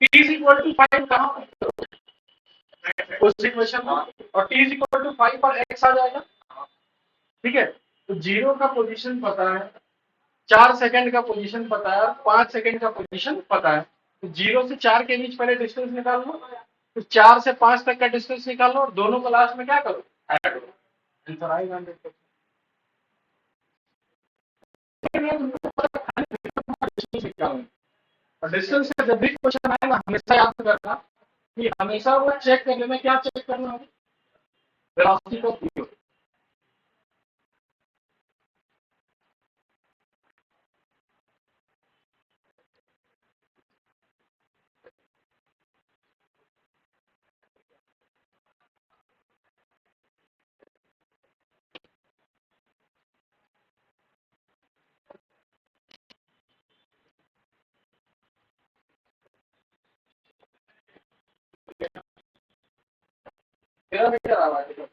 t=5 कहां उस इक्वेशन में, और t=5 पर x आ जाएगा। ठीक है, तो 0 का पोजीशन पता है, 4 सेकंड का पोजीशन पता है, और 5 सेकंड का पोजीशन पता है। तो 0 से 4 के बीच पहले डिस्टेंस निकाल लो, फिर 4 से 5 तक का डिस्टेंस निकाल लो, और दोनों को लास्ट में क्या करो? ऐड करो। आंसर आएगा 100%। और डिस्टेंस से जब भी क्वेश्चन आएगा हमेशा याद करना कि हमेशा वो चेक करने में क्या चेक करना है? वेलोसिटी को। मेरा मीटर आवाज है।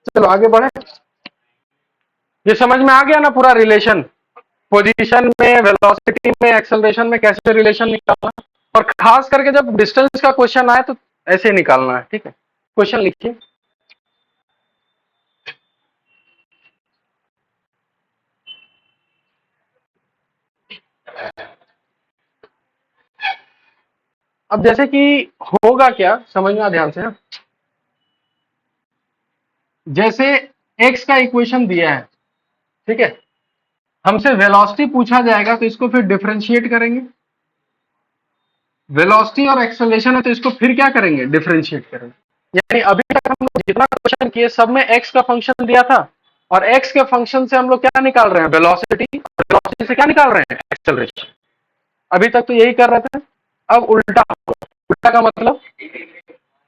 चलो आगे बढ़े। ये समझ में आ गया ना पूरा रिलेशन, पोजीशन में, वेलोसिटी में, एक्सेलरेशन में कैसे रिलेशन निकालना। और खास करके जब डिस्टेंस का क्वेश्चन आए तो ऐसे निकालना है। ठीक है, क्वेश्चन लिखिए। अब जैसे कि होगा क्या, समझना ध्यान से। जैसे x का इक्वेशन दिया है, ठीक है, हमसे वेलोसिटी पूछा जाएगा तो इसको फिर डिफरेंशिएट करेंगे। वेलोसिटी और एक्सेलरेशन है तो इसको फिर क्या करेंगे? डिफरेंशिएट करेंगे। यानी अभी तक हम लोग जितना क्वेश्चन किए सब में x का फंक्शन दिया था, और x के फंक्शन से हम लोग क्या निकाल रहे हैं? वेलोसिटी। वेलोसिटी से क्या निकाल रहे हैं? एक्सेलरेशन। अभी तक तो यही कर रहे थे। अब उल्टा होगा। उल्टा का मतलब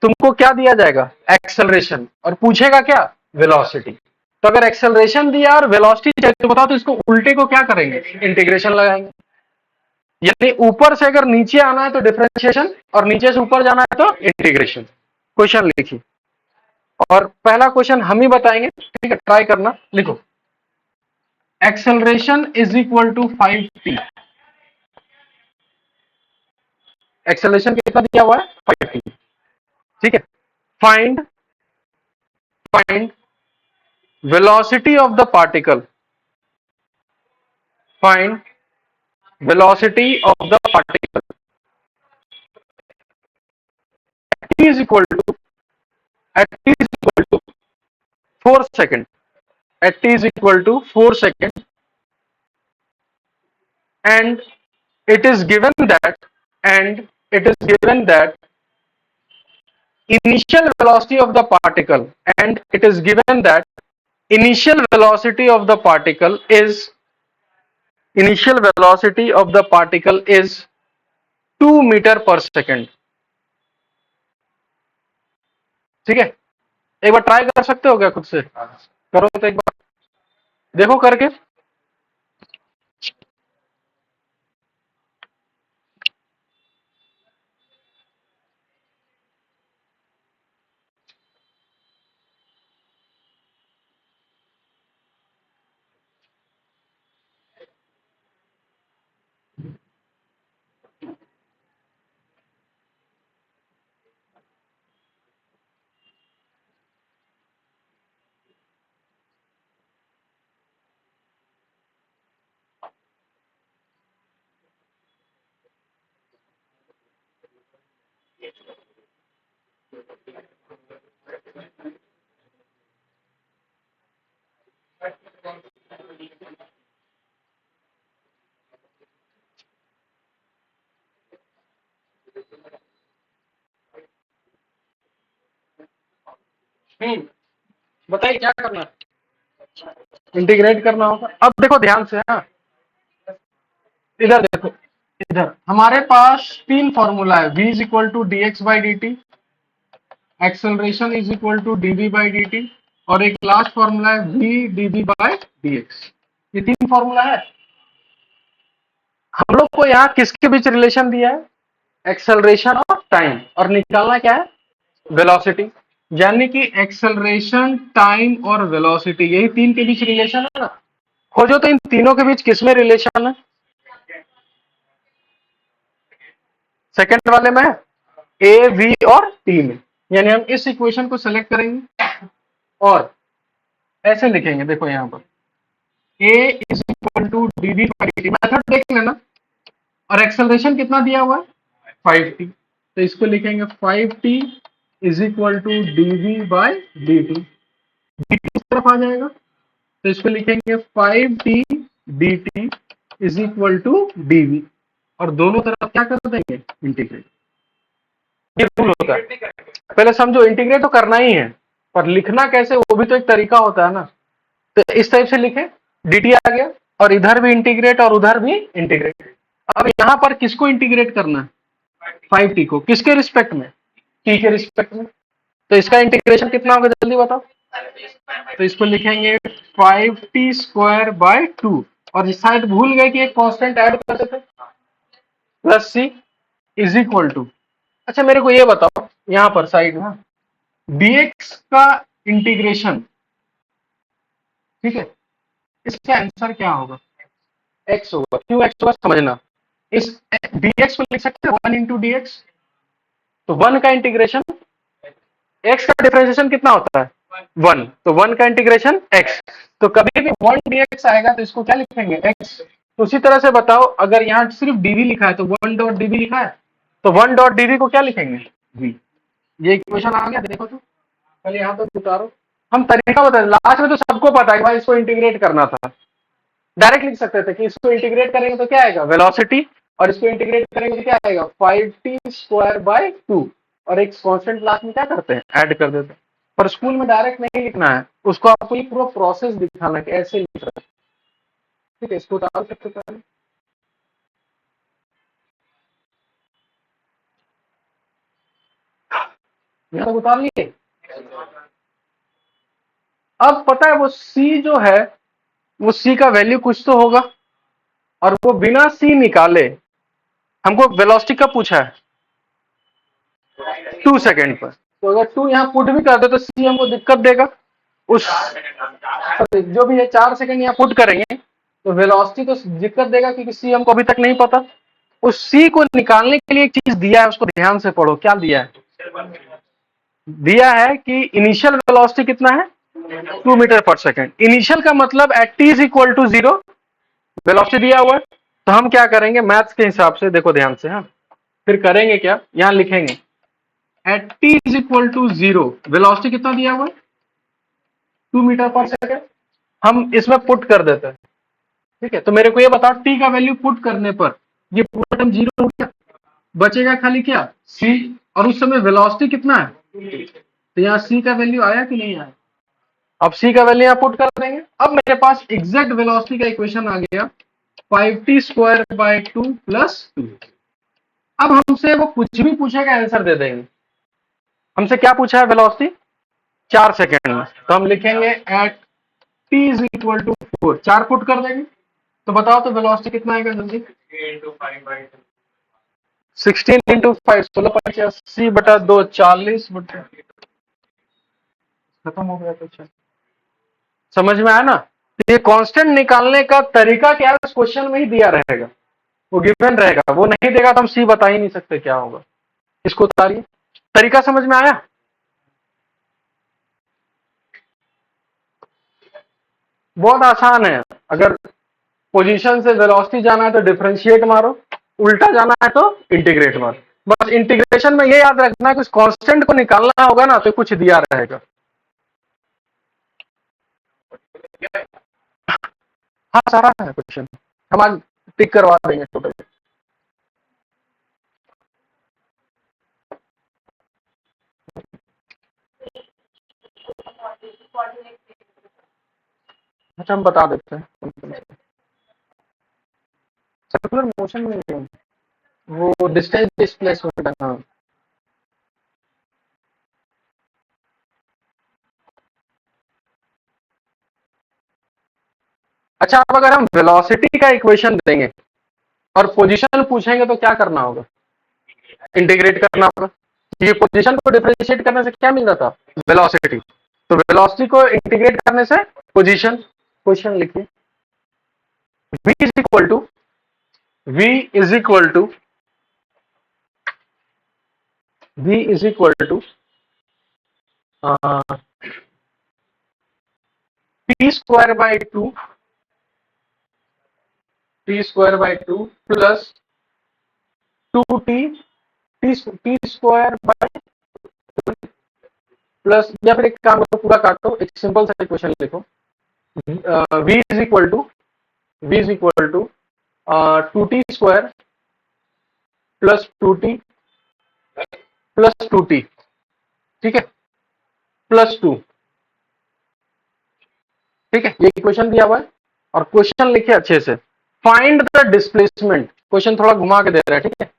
तुमको क्या दिया जाएगा? एक्सेलरेशन, और पूछेगा क्या? वेलोसिटी। तो अगर एक्सेलरेशन दिया और वेलोसिटी चाहिए तो बताओ, तो इसको उल्टे को क्या करेंगे? इंटीग्रेशन लगाएंगे। यानी ऊपर से अगर नीचे आना है तो डिफरेंशिएशन, और नीचे से ऊपर जाना है तो इंटीग्रेशन। क्वेश्चन लिखिए, और पहला क्वेश्चन हम ही बताएंगे। ठीक है, ट्राई करना, लिखो। Acceleration is equal to 5t। Acceleration कितना दिया हुआ है? 5t। ठीक है, find velocity of the particle, find velocity of the particle t is equal to at t is equal to 4 second, at t is equal to 4 second, and it is given that and it is given that initial velocity of the particle and it is given that initial velocity of the particle is initial velocity of the particle is 2 metre पर सेकेंड। ठीक है, एक बार ट्राई कर सकते हो क्या खुद से? करो तो एक बार देखो करके। बताइए क्या करना है? इंटीग्रेट करना होगा। अब देखो ध्यान से, हाँ इधर देखो, इधर हमारे पास तीन फॉर्मूला है, v is equal to d x by d t, acceleration is equal to d v by d t, और एक लास्ट फॉर्मूला है v d v by d x. ये तीन फॉर्मूला है। हम लोग को यहाँ किसके बीच रिलेशन दिया है? एक्सेलरेशन और टाइम, और निकालना क्या है? वेलोसिटी। यानी कि एक्सेलरेशन, टाइम और वेलोसिटी, यही तीन के बीच रिलेशन है ना। खोजो तो इन तीनों के बीच किसमें रिलेशन है? सेकंड वाले में, ए वी और टी में। यानी हम इस इक्वेशन को सेलेक्ट करेंगे और ऐसे लिखेंगे, देखो यहां पर a is equal to d v by d t, method देख लेना। और एक्सेलरेशन कितना दिया हुआ है? 5t, तो इसको लिखेंगे 5t is equal to d v by d t. D t इस तरफ आ जाएगा तो इसको लिखेंगे 5t d t is equal to d v, और दोनों तरफ क्या कर देंगे? इंटीग्रेट। ये रूल होता है। पहले समझो, इंटीग्रेट तो करना ही है, पर लिखना कैसे वो भी तो एक तरीका होता है ना। तो इस टाइप से लिखे, dt आ गया, और इधर भी इंटीग्रेट और उधर भी इंटीग्रेट। अब यहाँ पर किसको इंटीग्रेट करना है? 5t को। किसके रिस्पेक्ट में? t के रिस्पेक्ट में। तो इसका इंटीग्रेशन कितना होगा जल्दी बताओ? तो इसको लिखेंगे 5t स्क्वायर बाय 2, और शायद भूल गए कि एक कांस्टेंट ऐड करते थे, plus c is equal to, अच्छा मेरे को ये बताओ यहाँ पर साइड में dx का इंटीग्रेशन, ठीक है, इसका आंसर क्या होगा? x होगा। क्यों x होगा समझना। इस dx को लिख सकते हैं 1 इंटू डी एक्स, तो 1 का इंटीग्रेशन, x का डिफरेंशिएशन कितना होता है? 1, तो 1 का इंटीग्रेशन x, तो कभी भी 1 dx आएगा तो इसको क्या लिखेंगे? x। तो उसी तरह से बताओ, अगर यहाँ सिर्फ dv लिखा है तो 1 डॉट dv लिखा है, तो 1 डॉट dv को क्या लिखेंगे? v। ये इक्वेशन आ गया, देखो तो पहले यहाँ तो उतारो। हम तरीका बता, लास्ट में तो सबको पता है कि भाई इसको इंटीग्रेट करना था। डायरेक्ट लिख सकते थे कि इसको इंटीग्रेट करेंगे तो क्या आएगा? वेलोसिटी, और इसको इंटीग्रेट करेंगे तो क्या आएगा? 5t स्क्वायर बाय 2, और एक कांस्टेंट लास्ट में क्या करते हैं? ऐड कर देते हैं। पर स्कूल में डायरेक्ट नहीं लिखना है, उसको आपको ये पूरा प्रोसेस दिखाना है कि ऐसे लिख रहा है। ठीक है, इसको उतार सकते पहले। यहाँ तक उतार लिए। अब पता है वो c जो है, वो c का वैल्यू कुछ तो होगा, और वो बिना c निकाले हमको वेलोसिटी कब पूछा है? 2 सेकेंड पर। तो अगर 2 यहाँ पुट भी कर दे तो c हमको दिक्कत देगा। उस जो भी है 4 सेकेंड यहाँ पुट करेंगे तो वेलोसिटी तो दिक्कत देगा, क्योंकि c हमको अभी तक नहीं पता। उस c को निकालने के लिए एक चीज दिया है, उसको ध्यान से पढ़ो। क्या दिया है? दिया है कि इनिशियल वेलोसिटी कितना है 2 मीटर पर सेकेंड। इनिशियल का मतलब at t is equal to 0 velocity दिया हुआ है। तो हम क्या करेंगे मैथ्स के हिसाब से, देखो ध्यान से, हाँ फिर करेंगे क्या, यहां लिखेंगे at t is equal to 0 velocity कितना दिया हुआ है 2 मीटर पर सेकेंड। हम इसमें पुट कर देते हैं, ठीक है। तो मेरे को ये बताओ टी का वैल्यू पुट करने पर ये पूरा टर्म 0 हो गया, बचेगा खाली क्या सी, और उस समय वेलोसिटी कितना है, तो यहाँ सी का वैल्यू आया कि नहीं आया। अब सी का वैल्यू यहाँ पुट कर देंगे। अब मेरे पास एग्जैक्ट वेलोसिटी का इक्वेशन आ गया 5t स्क्वायर बाय 2 प्लस 2। अब हमसे वो कुछ भी पूछेगा आंसर दे देंगे। हमसे क्या पूछा है वेलोसिटी 4 सेकेंड में, तो हम लिखेंगे at t is equal to 4, 4 put कर देंगे। तो बताओ तो वेलोसिटी कितना आएगा जल्दी, 16 इंटू 5 16 बटा 2 40 बटा, खत्म हो गया क्वेश्चन। समझ में आया ना। तो ये कांस्टेंट निकालने का तरीका क्या है उस क्वेश्चन में ही दिया रहेगा, वो गिवन रहेगा, वो नहीं देगा तो हम सी बता ही नहीं सकते क्या होगा। इसको उतारिए, तरीका समझ में आया। बहुत आसान है। अगर पोजीशन से वेलोसिटी जाना है तो डिफरेंशिएट मारो, उल्टा जाना है तो इंटीग्रेट मारो। बस इंटीग्रेशन में ये याद रखना कि उस कांस्टेंट को निकालना होगा ना तो कुछ दिया रहेगा। हाँ सारा है क्वेश्चन, हम आज टिक करवा देंगे टोटल। अच्छा हम बता देते हैं, सर्कुलर मोशन में नहीं, वो डिस्टेंस डिस्प्लेसमेंट है। हाँ अच्छा, अब अगर हम वेलोसिटी का इक्वेशन देंगे और पोजीशन पूछेंगे तो क्या करना होगा, इंटीग्रेट करना होगा। ये पोजीशन को डिफरेंशिएट करने से क्या मिल रहा था वेलोसिटी, तो वेलोसिटी को इंटीग्रेट करने से पोजीशन। क्वेश्चन लिखिए v is equal to v is equal to v is equal to t square by two, t square by two plus 2t, t square by plus, या फिर एक काम करो पूरा काटो, एक सिंपल सा इक्वेशन लिखो v is equal to v is equal to 2t square plus 2t plus 2t, ठीक है, प्लस 2, ठीक है। ये इक्वेशन दिया हुआ है और क्वेश्चन लिखे अच्छे से, फाइंड द डिस्प्लेसमेंट, क्वेश्चन थोड़ा घुमा के दे रहा है, ठीक है।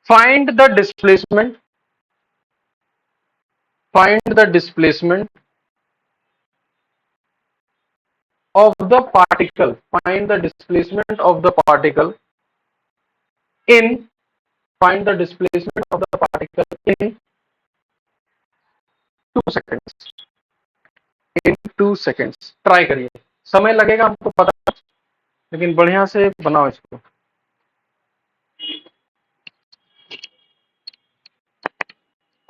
Find the displacement, find the displacement of the particle, find the displacement of the particle in, find the displacement of the particle in 2 seconds, in 2 seconds। Try करिए, समय लगेगा हमको पता, लेकिन बढ़िया से बनाओ इसको।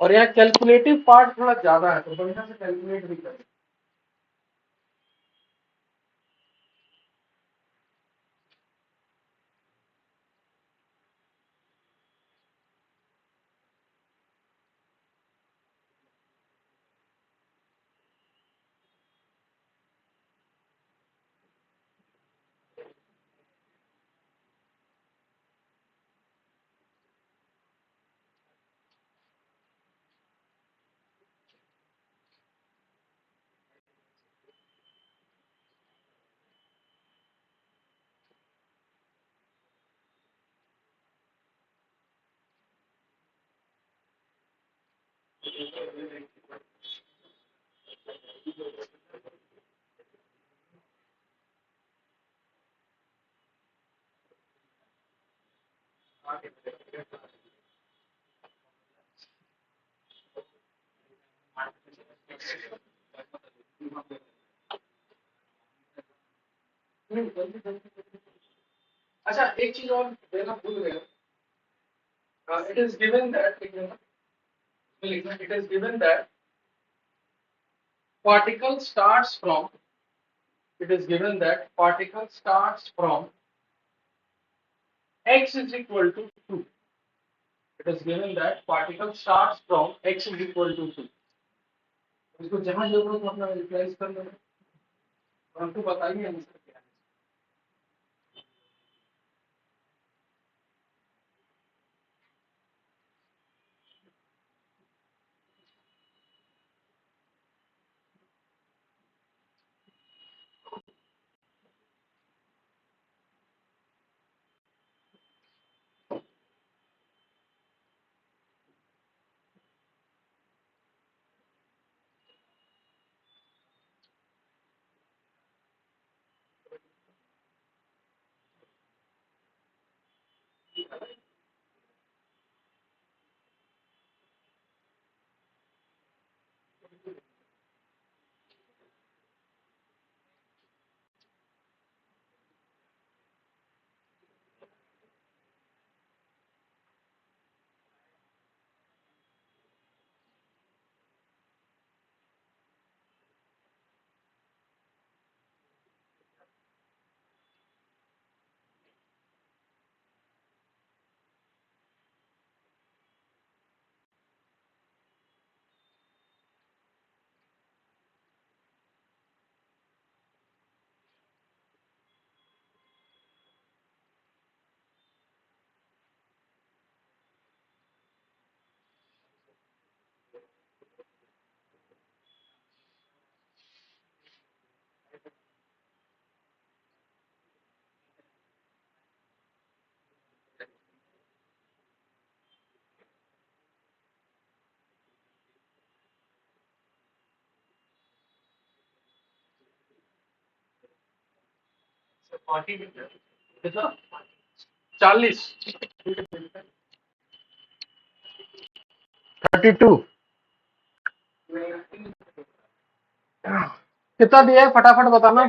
और यहाँ कैलकुलेटिव पार्ट थोड़ा ज्यादा है तो बढ़िया से कैलकुलेट भी करें। अच्छा एक चीज और देना भूल गया, it is given that, it is given that particle starts from, it is given that particle starts from x is equal to 2. It is given that particle starts from x is equal to 2. इसको जहां जरूरत हो अपना रिप्लेस कर लेना और हमको बताइए आंसर क्या है। कितना 40 32 कितना दिया है फटाफट बताना।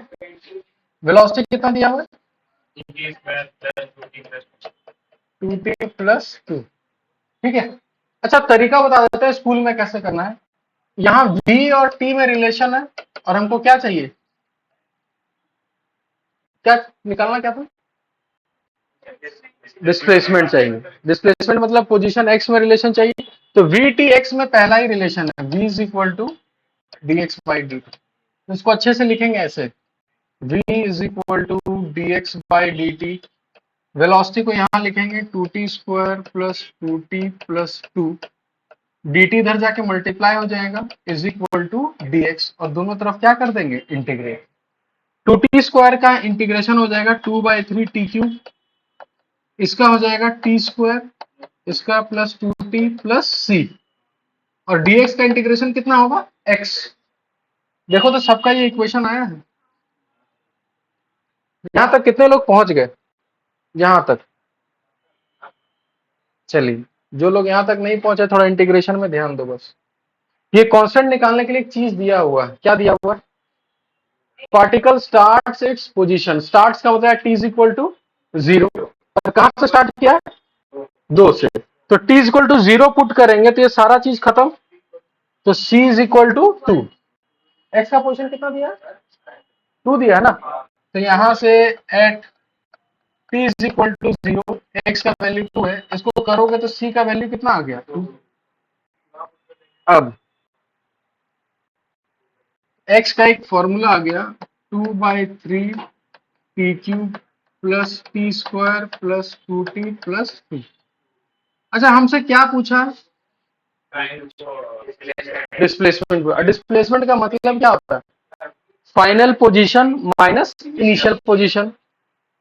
वेलोसिटी कितना दिया हुआ है 2t प्लस 2। ठीक है, अच्छा तरीका बता देते हैं स्कूल में कैसे करना है। यहाँ v और t में रिलेशन है और हमको क्या चाहिए, क्या निकालना क्या था, डिस्प्लेसमेंट चाहिए। डिस्प्लेसमेंट मतलब पोजीशन x में रिलेशन चाहिए, तो v t x में पहला ही रिलेशन है, v is equal to dx by dt। इसको अच्छे से लिखेंगे ऐसे, v is equal to dx by dt। Velocity को यहाँ लिखेंगे 2t square plus 2t plus 2, dt इधर जाके मल्टीप्लाई हो जाएगा इज इक्वल टू dx और दोनों तरफ क्या कर देंगे इंटीग्रेट। 2t स्क्वायर का इंटीग्रेशन हो जाएगा 2/3t3, इसका हो जाएगा t स्क्वायर, इसका प्लस 2t प्लस c और dx का इंटीग्रेशन कितना होगा x। देखो तो सबका ये इक्वेशन आया है। यहां तक कितने लोग पहुंच गए, यहां तक। चलिए जो लोग यहां तक नहीं पहुंचे थोड़ा इंटीग्रेशन में ध्यान दो बस। ये कांस्टेंट निकालने के लिए एक चीज दिया हुआ है, क्या दिया हुआ है, particle starts its position. Starts का होता है t इज इक्वल टू 0 और कहां से स्टार्ट किया है 2 से, तो t is equal to 0 put करेंगे तो ये सारा चीज खत्म, तो c is equal to 2। x का पोजीशन कितना दिया 2 दिया है ना, तो यहां से at t is equal to 0 x का वैल्यू 2 है, इसको करोगे तो c का वैल्यू कितना आ गया 2। अब x का एक फॉर्मूला आ गया 2/3 t cube plus T square plus 2t plus 2। अच्छा हमसे क्या पूछा, डिस्प्लेसमेंट। डिस्प्लेसमेंट का मतलब क्या होता है, final position minus initial position.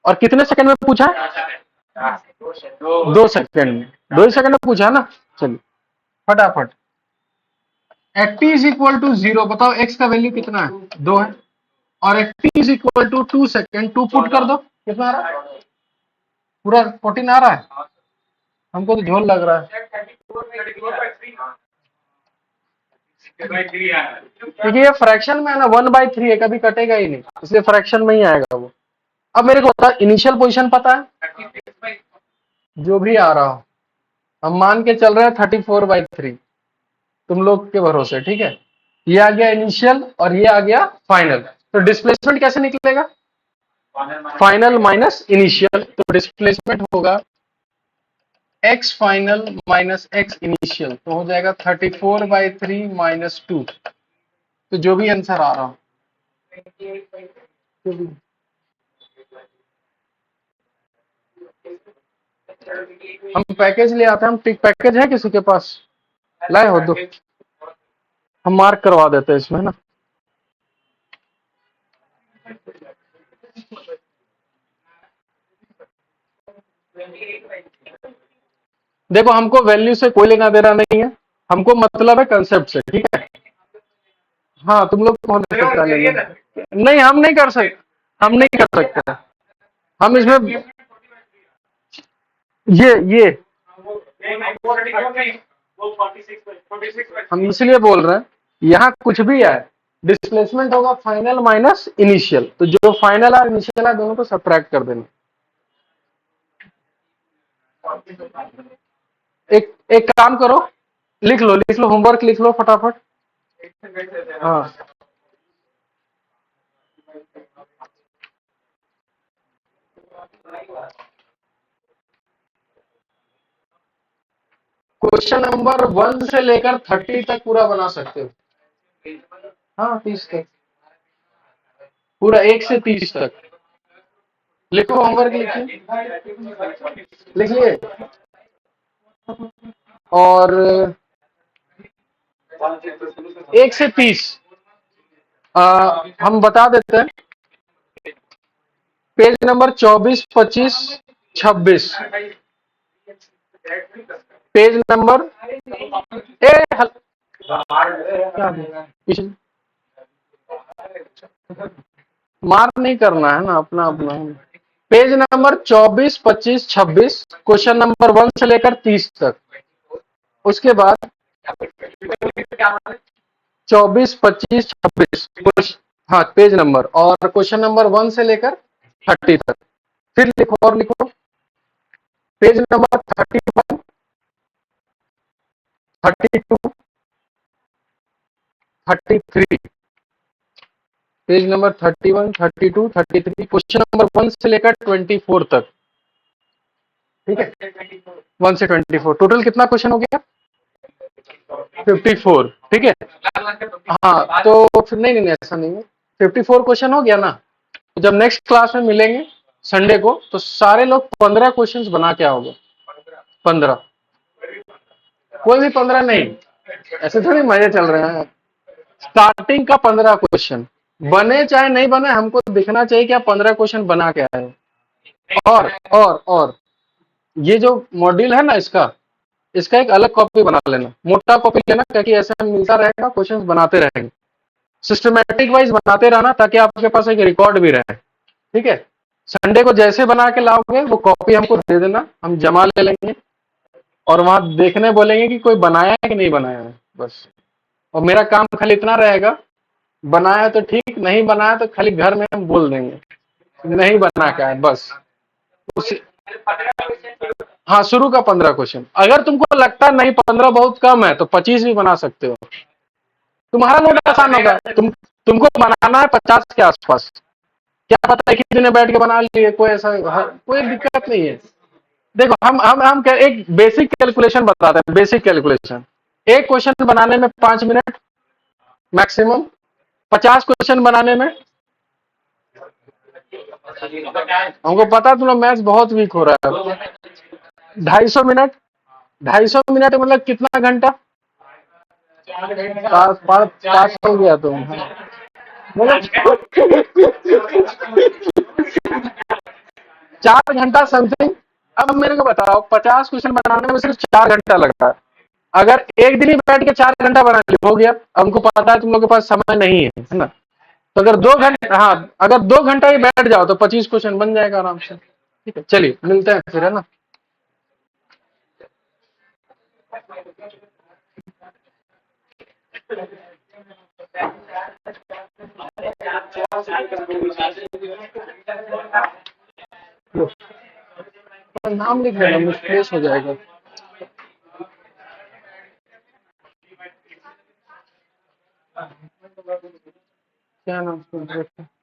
और कितने सेकंड में पूछा है 2 सेकंड में, 2 सेकंड में पूछा ना। चलिए फटाफट, at t is equal to 0 बताओ x का वैल्यू कितना है 2 है, और at t is equal to 2 second 2 put कर दो, कितना आ रहा है पूरा 14 आ रहा है, हमको तो झोल लग रहा है क्योंकि ये फ्रैक्शन में है ना 1/3 है, कभी कटेगा ही नहीं, इसलिए फ्रैक्शन में ही आएगा वो। अब मेरे को बता इनिशियल पोजीशन पता है, जो भी आ रहा हो हम मान के चल रहे हैं 34/3 तुम लोग के भरोसे, ठीक है। ये आ गया इनिशियल और ये आ गया फाइनल। तो डिस्प्लेसमेंट कैसे निकलेगा? फाइनल माइनस इनिशियल, तो डिस्प्लेसमेंट होगा x final minus x initial, तो हो जाएगा 34/3 माइनस 2। तो जो भी आंसर आ रहा हो, हम पैकेज ले आते हैं। हम टिक पैकेज है किसी के पास? लाए हो? दो हम मार्क करवा देते हैं इसमें ना। देखो हमको वैल्यू से कोई लेना देना नहीं है, हमको मतलब है कंसेप्ट से, ठीक है? हाँ तुम लोग कौन दे सकता है लेना? नहीं हम नहीं कर सकते, हम नहीं कर सकते। हम इसमें ये हम इसलिए बोल रहे हैं, यहाँ कुछ भी है डिस्प्लेसमेंट होगा फाइनल माइनस इनिशियल, तो जो फाइनल और इनिशियल है दोनों को सब्ट्रैक्ट कर देना। एक काम करो, लिख लो होमवर्क लिख लो फटाफट। हाँ क्वेश्चन नंबर 1 से लेकर 30 तक पूरा बना सकते हो। हाँ 30 तक पूरा, 1 से 30 तक लिखो। होमवर्क लिखिए और 1 से 30 हम बता देते हैं। पेज नंबर 24, 25, 26, पेज नंबर मार नहीं करना है ना, अपना अपना। पेज नंबर 24, 25, 26, क्वेश्चन नंबर 1 से लेकर 30 तक। उसके बाद 24, 25, 26, हाँ पेज नंबर, और क्वेश्चन नंबर 1 से लेकर 30 तक। फिर लिखो और लिखो page number 31, 32, 33, page number 31, 32, 33, question number 1 से लेकर 24 तक, ठीक है? 1 से 24 टोटल कितना क्वेश्चन हो गया? 54, ठीक है? हाँ तो फिर नहीं ऐसा नहीं है, 54 क्वेश्चन हो गया ना। तो जब नेक्स्ट क्लास में मिलेंगे संडे को, तो सारे लोग 15 क्वेश्चंस बना के आओगे। 15, कोई भी 15 नहीं, ऐसे थोड़ी मजे चल रहे हैं। स्टार्टिंग का 15 क्वेश्चन बने चाहे नहीं बने, हमको दिखना चाहिए कि आप 15 क्वेश्चन बना के आए हो। और ये जो मॉड्यूल है ना, इसका एक अलग कॉपी बना लेना, मोटा कॉपी लेना, ताकि ऐसा मिलता रहेगा, क्वेश्चंस बनाते रहेंगे। सिस्टमैटिक वाइज बनाते रहना, ताकि आपके पास एक रिकॉर्ड भी रहे, ठीक है? संडे को जैसे बना के लाओगे वो कॉपी हमको दे देना, हम जमा ले लेंगे और वहां देखने बोलेंगे कि कोई बनाया है कि नहीं बनाया है, बस। और मेरा काम खाली इतना रहेगा, बनाया तो ठीक, नहीं बनाया तो खाली घर में हम बोल देंगे नहीं बना के आए, बस। हाँ शुरू का 15 क्वेश्चन। अगर तुमको लगता नहीं 15 बहुत कम है, तो 25 भी बना सकते हो, तुम्हारा लोड आसान होगा। तुमको बनाना है 50 के आसपास, क्या पता है किसी ने बैठ के बना लिए, कोई ऐसा कोई दिक्कत नहीं है। देखो हम एक बेसिक कैलकुलेशन बताते हैं, बेसिक कैलकुलेशन। एक क्वेश्चन बनाने में 5 मिनट मैक्सिमम, 50 क्वेश्चन बनाने में, हमको पता है तुम लोग मैथ्स बहुत वीक हो रहा है, 250 मिनट। 250 मिनट मतलब कितना घंटा? पास हो गया तुम, मतलब 4 घंटा समथिंग। अब मेरे को बताओ 50 क्वेश्चन बनाने में सिर्फ 4 घंटा लगता है। अगर एक दिन ही बैठ के 4 घंटा बना लिया, हो गया। हमको पता है तुम लोग के पास समय नहीं है ना, तो अगर 2 घंटे, हाँ अगर 2 घंटा ही बैठ जाओ तो 25 क्वेश्चन बन जाएगा आराम से, ठीक है? चलिए मिलते हैं फिर, है ना? नाम लिख लेना, मिसप्लेस हो जाएगा। क्या नाम उसका?